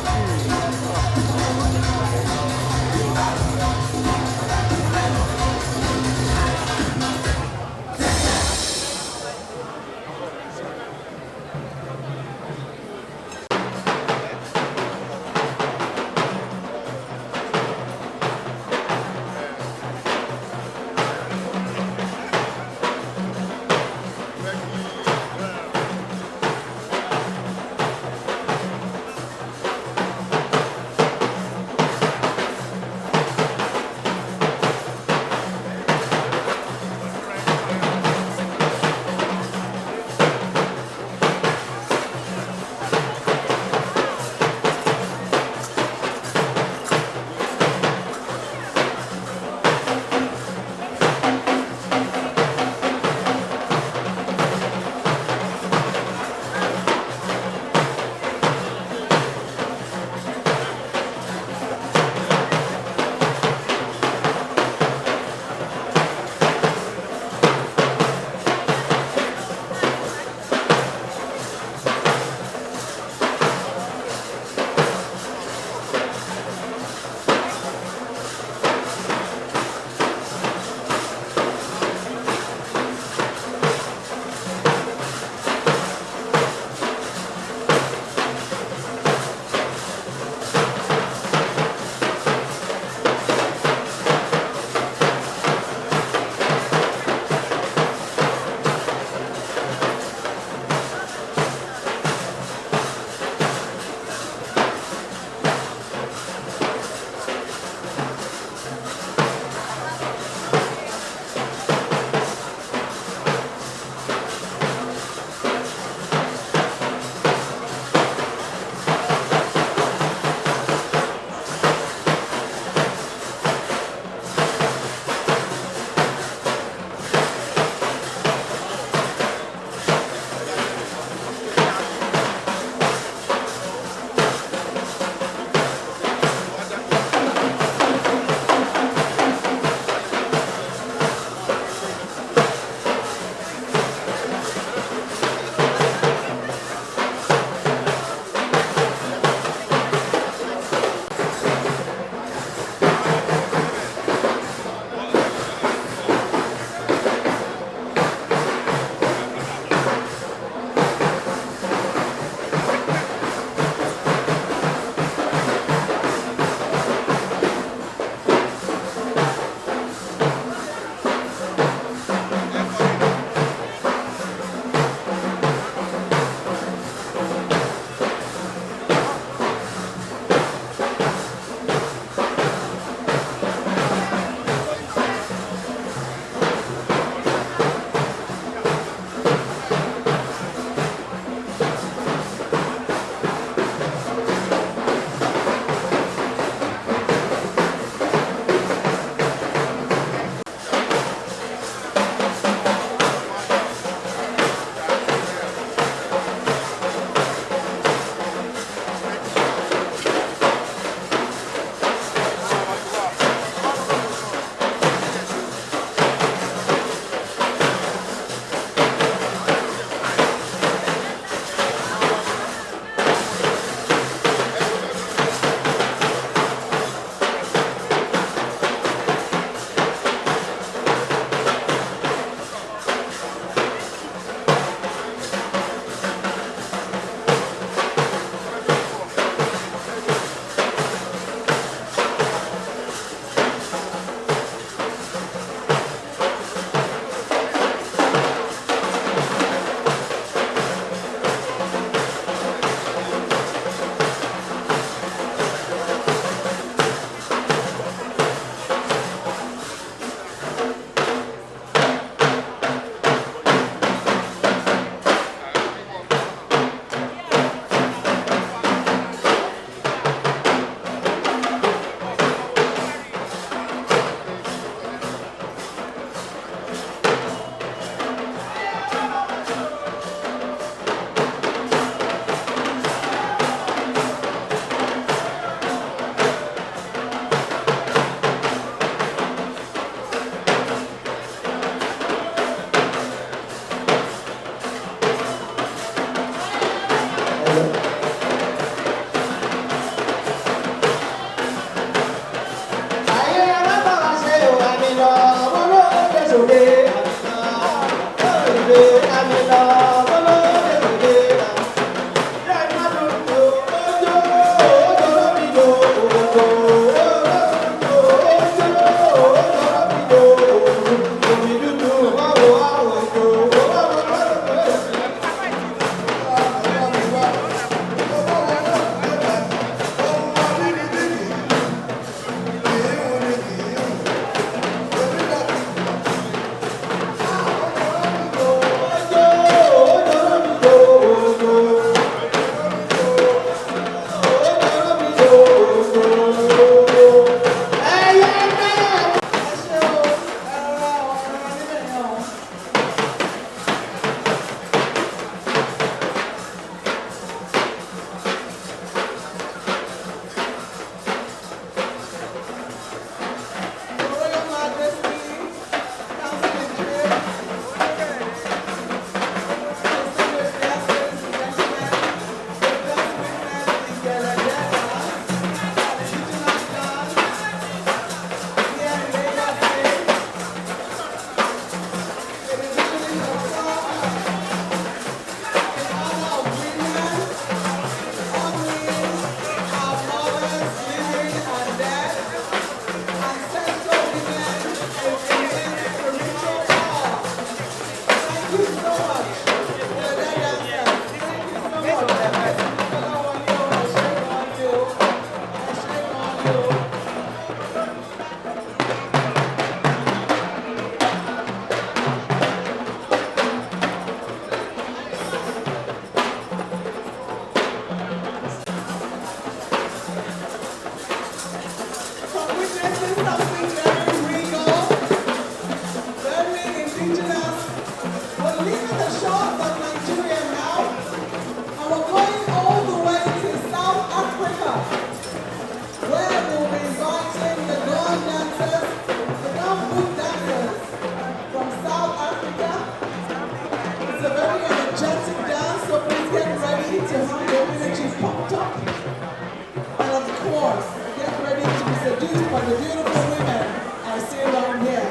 the beautiful women I see around here.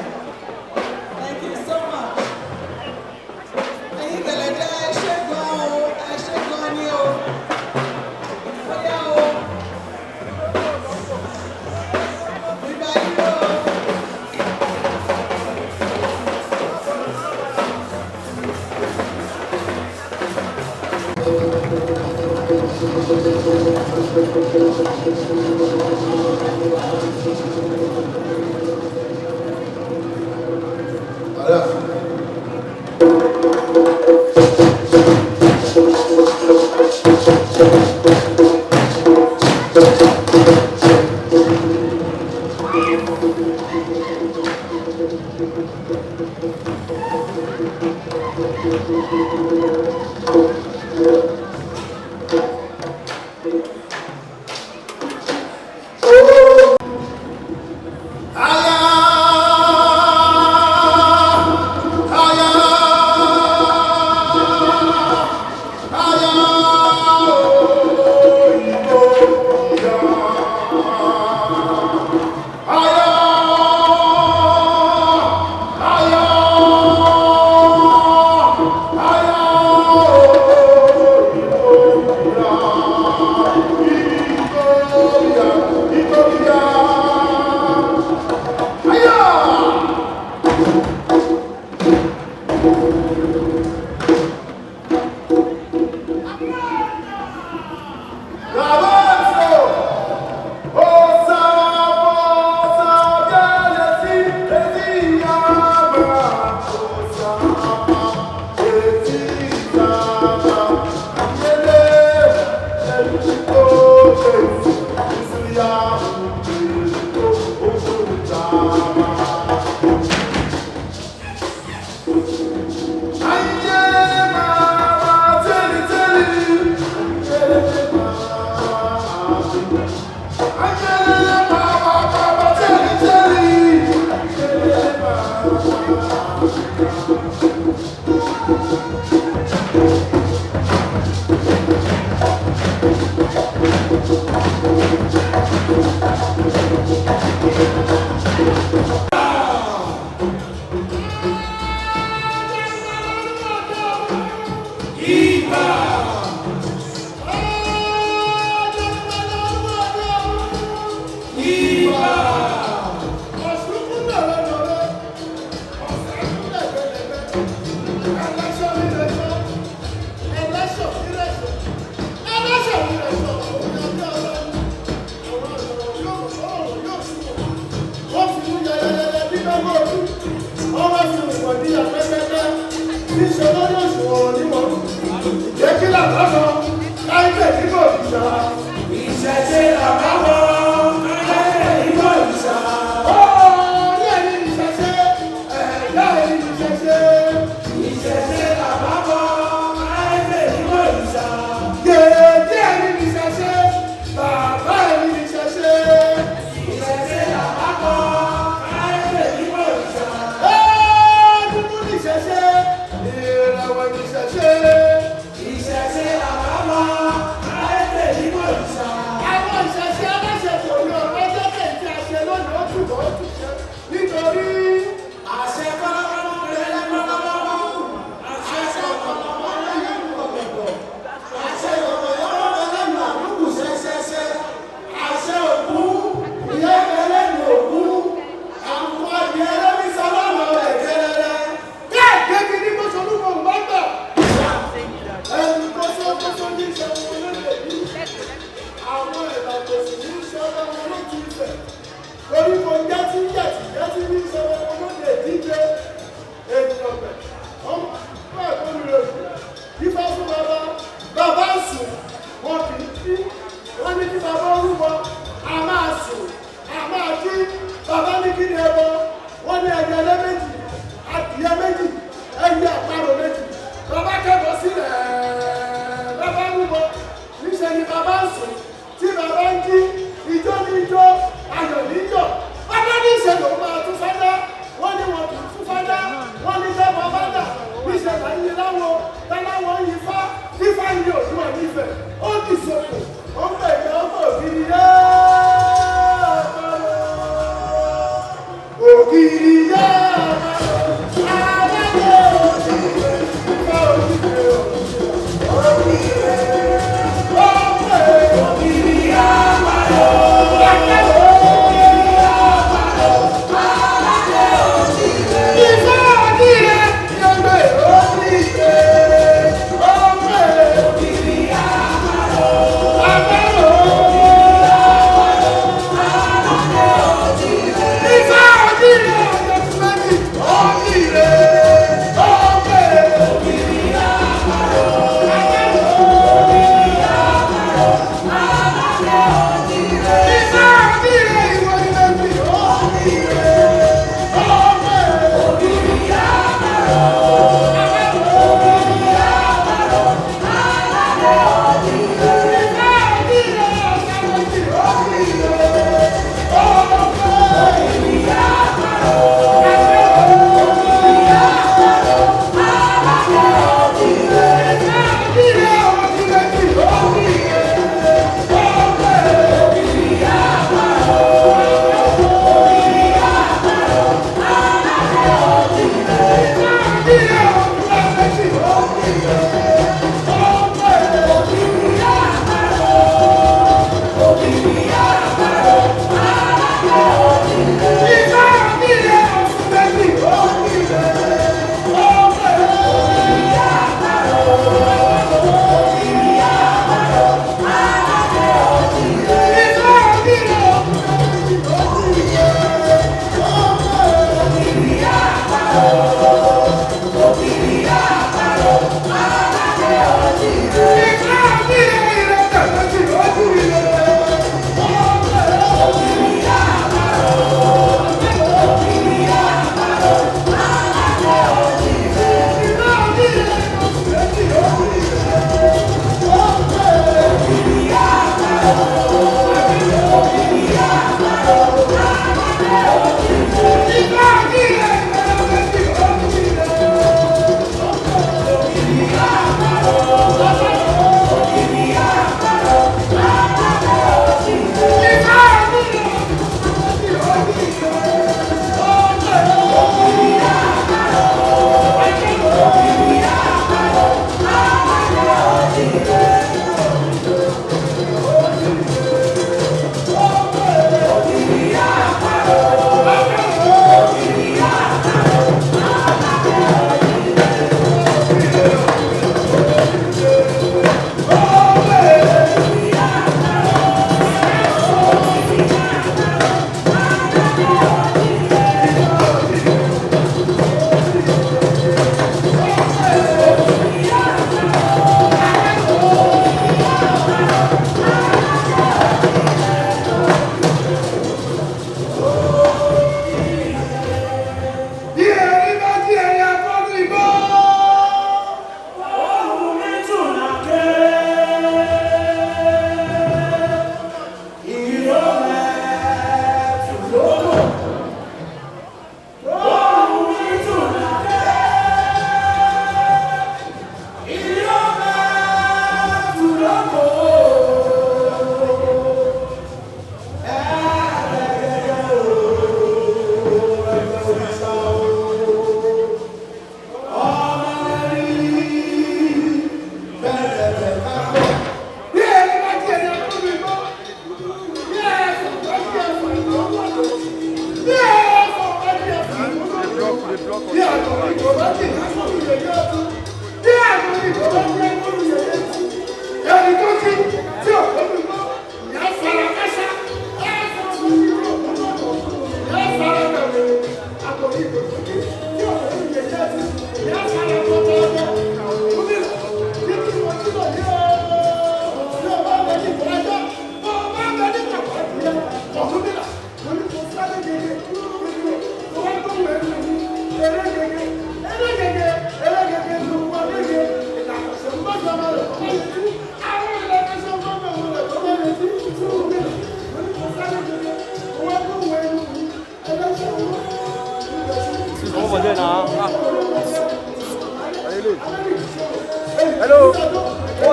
Thank you so much. Ẹ̀yin gbẹ̀lẹ̀dẹ́ ẹ ṣé gan ni o. Bóyá o. Ìgbà yìí o.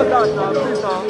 that now, please now.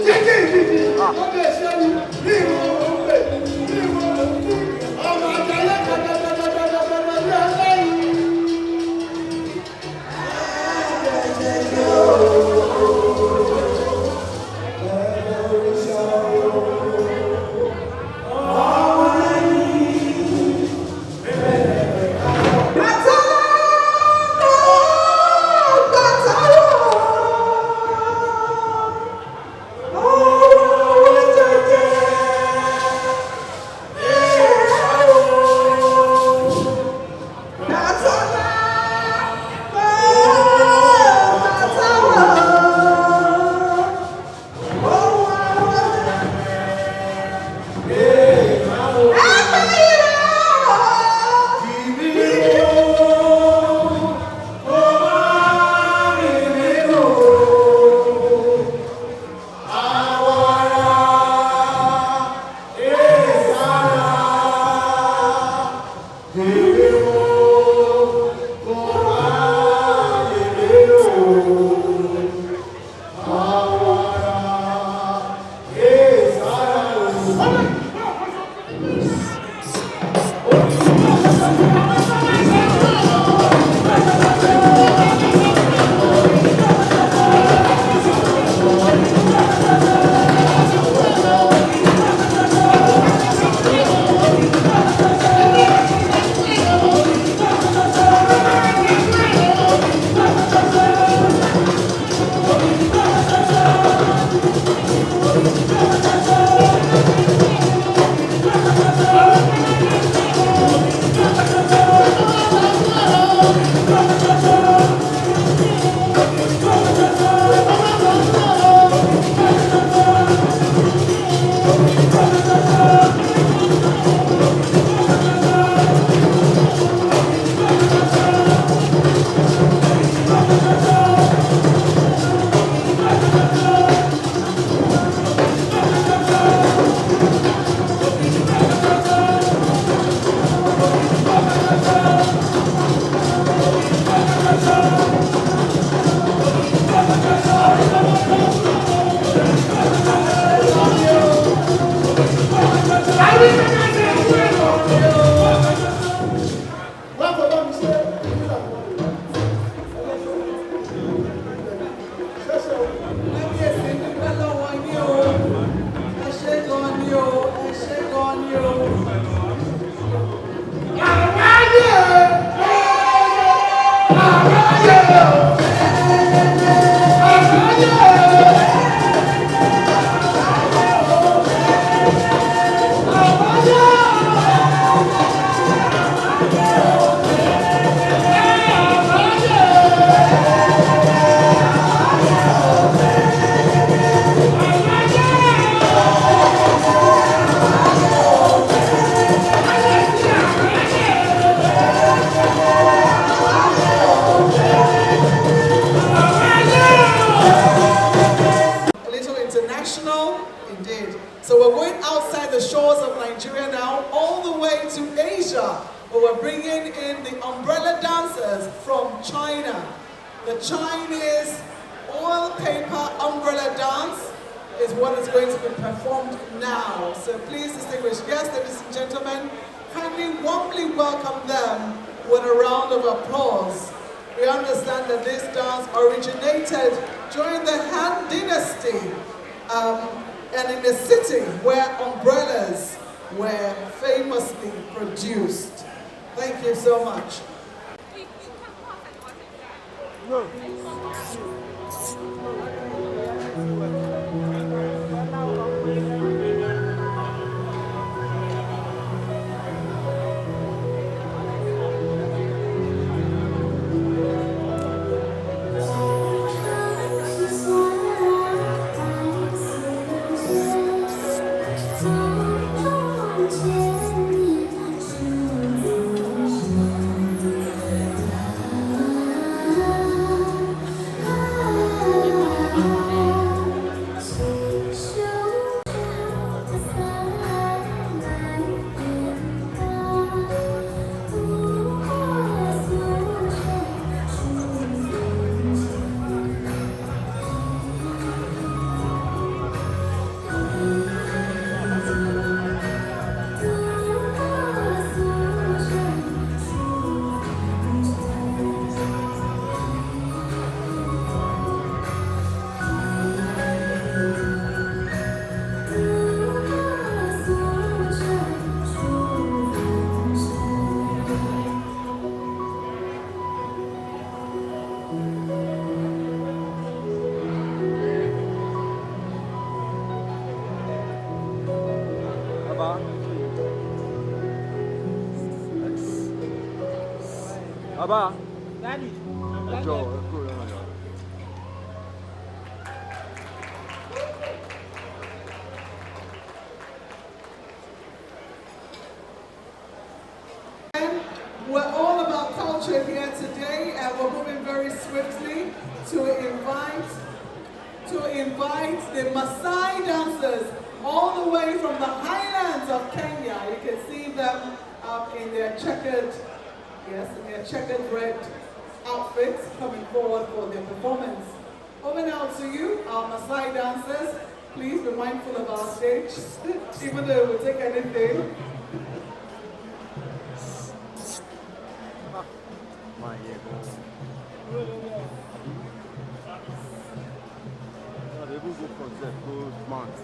Indeed. So we're going outside the shores of Nigeria now, all the way to Asia, where we're bringing in the umbrella dancers from China. The Chinese oil paper umbrella dance is what is going to be performed now. So please, distinguished guests, ladies and gentlemen, kindly warmly welcome them with a round of applause. We understand that this dance originated during the Han Dynasty, and in a city where umbrellas were famously produced. Thank you so much. No. Baba. Daddy. Ẹjọ́ ẹ kúrò lọ́nà yàrá. We're all about culture here today, and we're moving very swiftly to invite the Maasai dancers all the way from the highlands of Kenya. You can see them in their checkered red outfits coming forward for their performance. Over now to you, our Maasai dancers. Please be mindful of our stage, even though it will take anything. Máa yẹ gan. Náà lè gbogbo concept tó smart.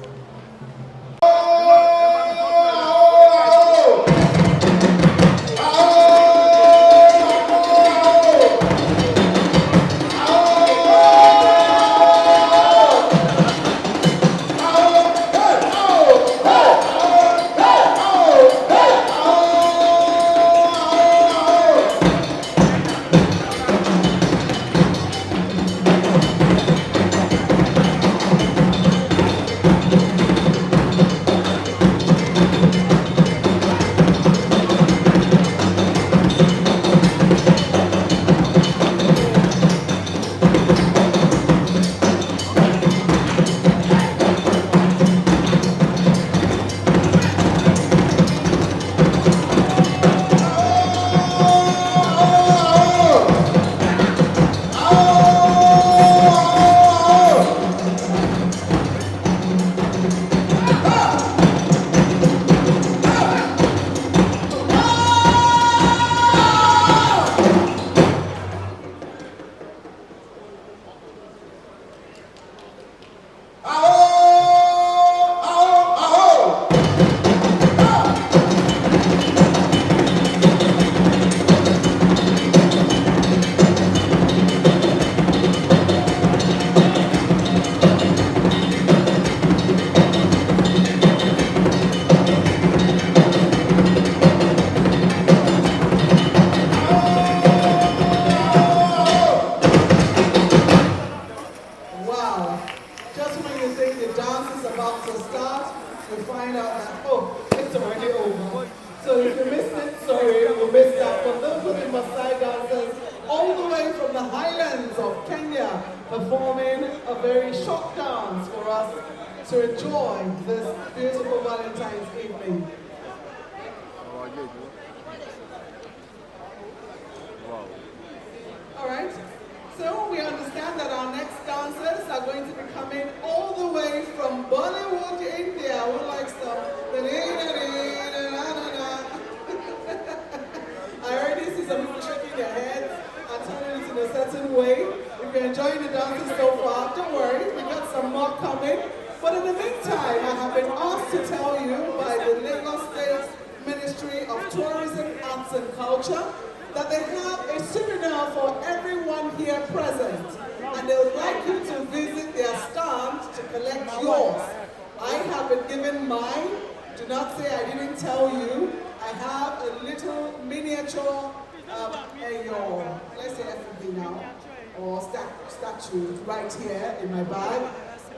Right here in my bag.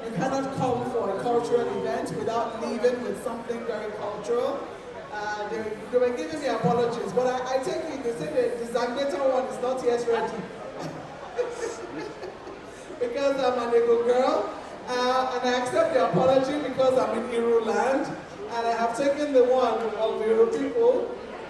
You cannot come for a cultural event without leaving with something very cultural. They were giving me apologies, but I take it, they say the Zangbeto one is not yet ready. Because I'm an Ego girl, and I accept the apology because I'm in Oniru land, and I have taken the one of Oniru people.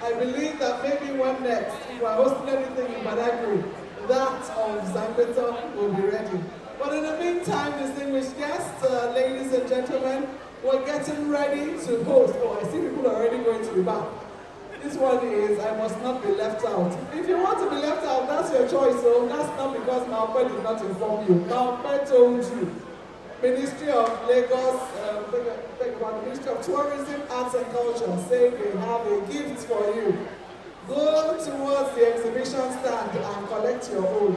I believe that maybe one next, if we're hosting anything in Badagry, that of Zangbeto will be ready. But in the meantime, distinguished guests, ladies and gentlemen, we're getting ready to host. Oh, I see people are already going to be back. This one is, I must not be left out. If you want to be left out, that's your choice. So that's not because Malpe did not inform you. Malpe told you. Ministry of Lagos, Ministry of Tourism, Arts and Culture, say they have a gift for you. Go towards the exhibition stand and collect your own.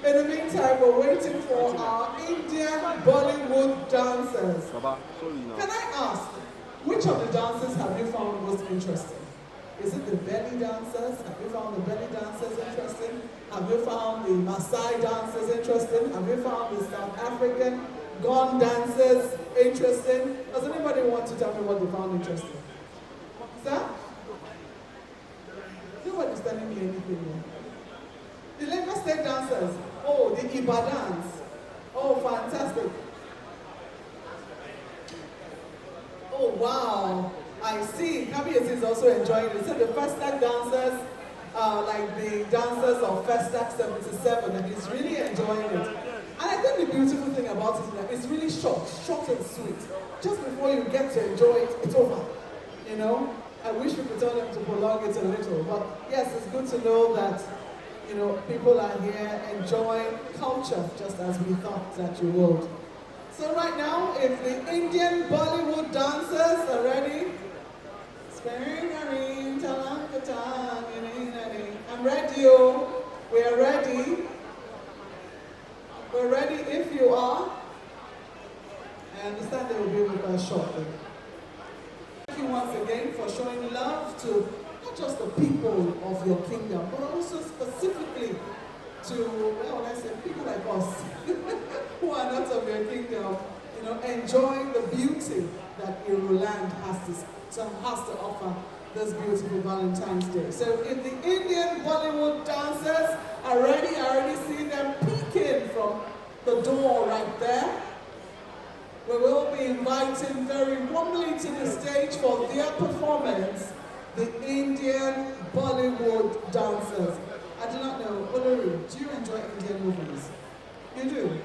In the meantime, we're waiting for our Indian Bollywood dancers. Can I ask, which of the dances have you found most interesting? Is it the belly dancers? Have you found the belly dancers interesting? Have you found the Maasai dancers interesting? Have you found the South African gone dancers interesting? Does anybody want to tell me what they found interesting? Sir? Nobody's telling me anything here. The Lagos State dancers. Oh, the Iba dance. Oh, fantastic. Oh, wow. I see. Kabiesi is also enjoying it. So the Festac dancers are like the dancers of Festac 77, and he's really enjoying it. And I think the beautiful thing about it is that it's really short and sweet. Just before you get to enjoy it, it's over. You know? I wish we could tell them to prolong it a little. But yes, it's good to know that, you know, people are here enjoying culture just as we thought that you would. So right now, if the Indian Bollywood dancers are ready, I'm ready, oh. We are ready. We're ready if you are. I understand they will be with us shortly. Thank you once again for showing love to not just the people of your kingdom, but also specifically to, well, let's say people like us who are not of your kingdom, you know, enjoying the beauty that Iru land has to offer this beautiful Valentine's Day. So if the Indian Bollywood dancers are ready, I already see them peeking from the door right there. We will be inviting very warmly to the stage for their performance, the Indian Bollywood dancers. I do not know, Oniru, do you enjoy Indian movies? You do?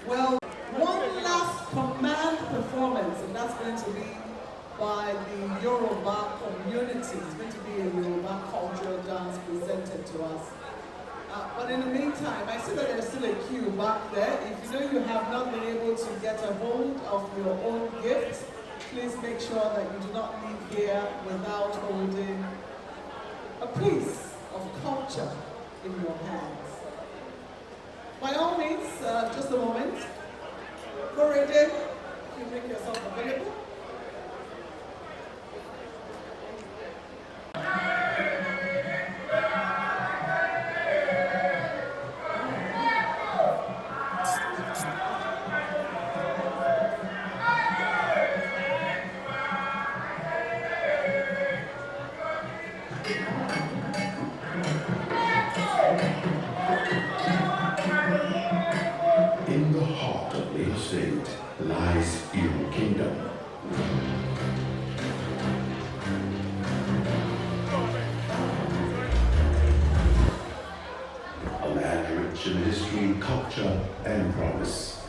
Well, one last command performance, and that's going to be by the Yoruba community. It's going to be a Yoruba cultural dance presented to us. But in the meantime, I see that there's still a queue back there. If you know you have not been able to get a hold of your own gift, please make sure that you do not leave here without holding a piece of culture in your hands. By all means, just a moment. Go right in. You make yourself available. In the heart of the estate, culture and promise.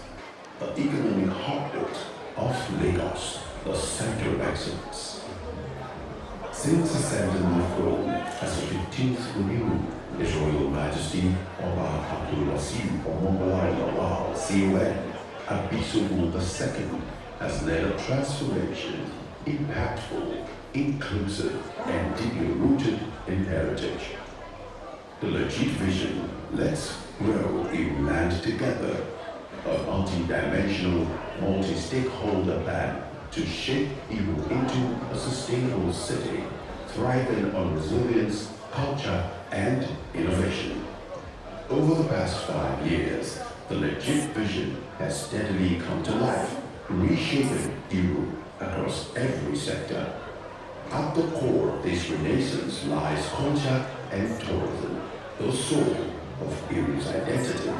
The economic heartbeat of Lagos, the center of excellence. Since ascending the throne as the 15th Oniru, His Royal Majesty Oba Abdulwasiu Omobalawal CON Abisobu II has led a transformation, impactful, inclusive, and deeply rooted in heritage. The legit vision, let's grow in land together, a multi-dimensional, multi-stakeholder plan to shape Iru into a sustainable city, thriving on resilience, culture, and innovation. Over the past 5 years, the legit vision has steadily come to life, reshaping Iru across every sector. At the core of this renaissance lies culture and tourism, the soul of Iru's identity.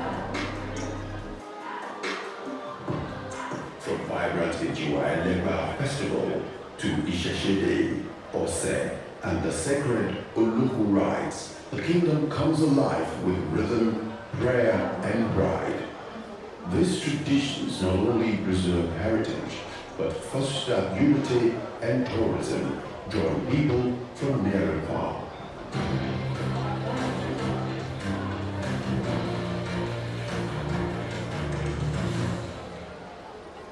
From vibrant Ijiwa Legba Festival to Isheshe Day, Ose, and the sacred Oluku rites, the kingdom comes alive with rhythm, prayer, and pride. These traditions not only preserve heritage, but foster unity and tourism, drawing people from near and far.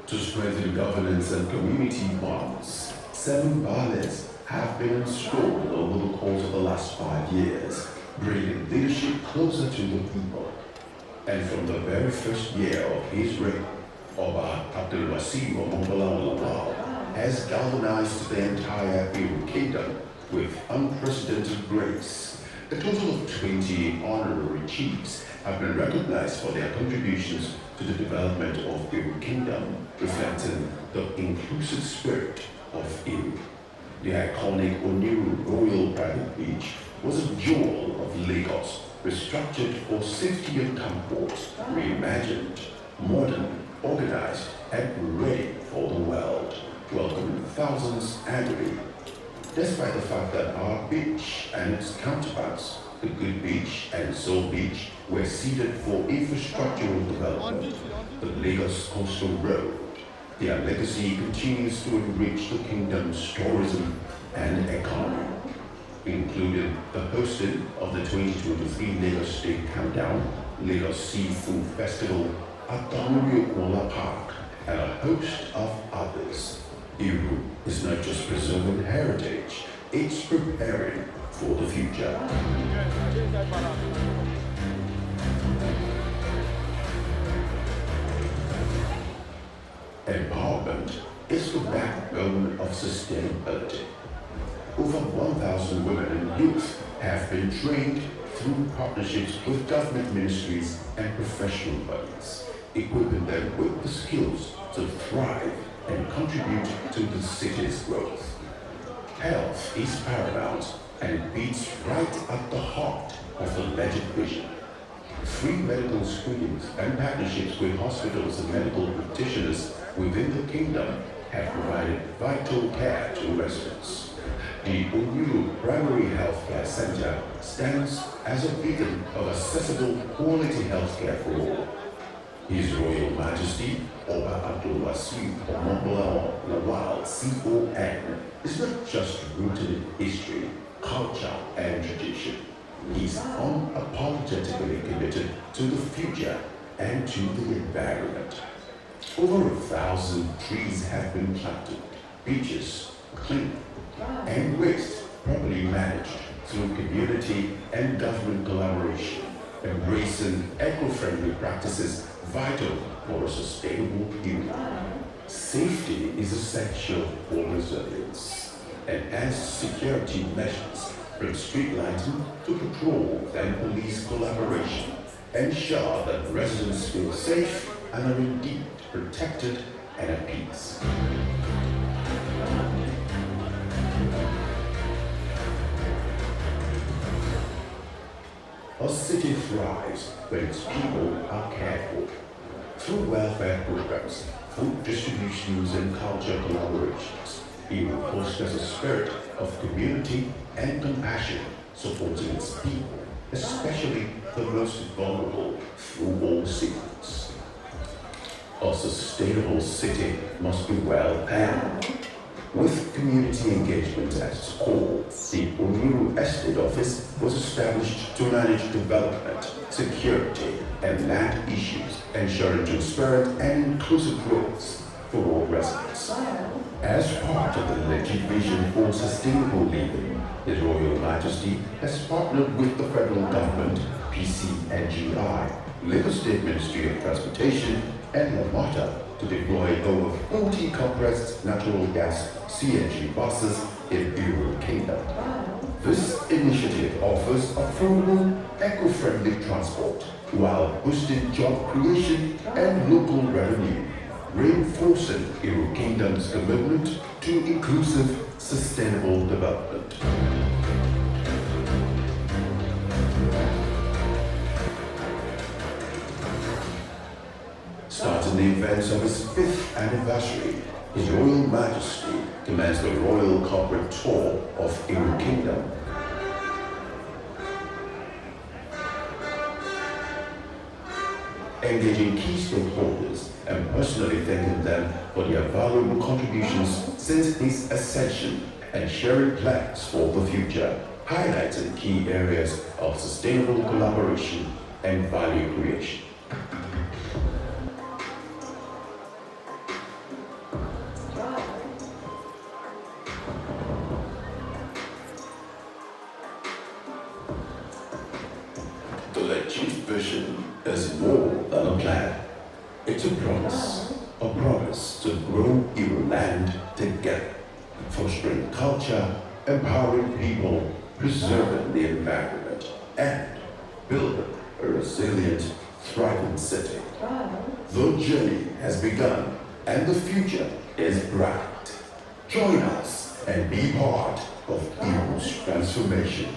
To strengthen governance and community bonds, 7 ballets have been installed over the course of the last 5 years, bringing leadership closer to the people. And from the very first year of his reign, Oba Abdulwasiu Omobalawal has galvanized the entire Iru kingdom with unprecedented grace. A total of 20 honorary chiefs have been recognized for their contributions to the development of Iru Kingdom, reflecting the inclusive spirit of Iru. The iconic Oniru Royal Private Beach was a jewel of Lagos, restructured for safety and comfort, reimagined, modern, organized, and ready for the world, welcoming thousands annually. Despite the fact that our beach and its counterparts, the Good Beach and Soul Beach, were seeded for infrastructural development, the Lagos Coastal Road, their legacy continues to enrich the kingdom's tourism and economy, including the hosting of the 2023 Lagos State Countdown, Lagos Seafood Festival at the Oniru Park, and a host of others. Iru is not just preserving heritage, it's preparing for the future. Empowerment is the backbone of sustainability. Over 1,000 women and youth have been trained through partnerships with government ministries and professional bodies, equipping them with the skills to thrive and contribute to the city's growth. Health is paramount and beats right at the heart of the legit vision. Free medical screenings and partnerships with hospitals and medical practitioners within the kingdom have provided vital care to residents. The Oniru Primary Healthcare Center stands as a beacon of accessible quality healthcare for all. His Royal Majesty Oba Abdulwasiu Omobalawal CON is not just rooted in history, culture, and tradition. He's unapologetically committed to the future and to the environment. Over 1,000 trees have been planted, beaches cleaned, and waste properly managed through community and government collaboration, embracing eco-friendly practices vital for a sustainable Iru. Safety is essential for resilience. Enhanced security measures from street lighting to patrols and police collaboration ensure that residents feel safe and are indeed protected and at peace. A city thrives when its people are cared for. Through welfare programs, food distributions, and culture collaborations, Iru fosters a spirit of community and compassion, supporting its people especially the most vulnerable, through all seasons. A sustainable city must be well planned. With community engagement at its core, the Oniru Estate Office was established to manage development, security, and land issues, ensuring transparent and inclusive growth for all residents. As part of the legit vision for sustainable living, His Royal Majesty has partnered with the federal government, PCNGI, Lagos State Ministry of Transportation, and LAMATA to deploy over 40 compressed natural gas CNG buses in Oniru Kingdom. This initiative offers affordable, eco-friendly transport while boosting job creation and local revenue, reinforcing Oniru Kingdom's commitment to inclusive, sustainable development. Starting the events of his 5th anniversary, His Royal Majesty commenced the Royal Corporate Tour of Oniru Kingdom. Engaging key stakeholders and personally thanking them for their valuable contributions since his ascension and sharing plans for the future, highlighting key areas of sustainable collaboration and value creation. The achieved vision is more than a plan. It's a promise to grow Oniru land together, fostering culture, empowering people, preserving the environment, and building a resilient, thriving city. The journey has begun, and the future is bright. Join us and be part of Oniru's transformation.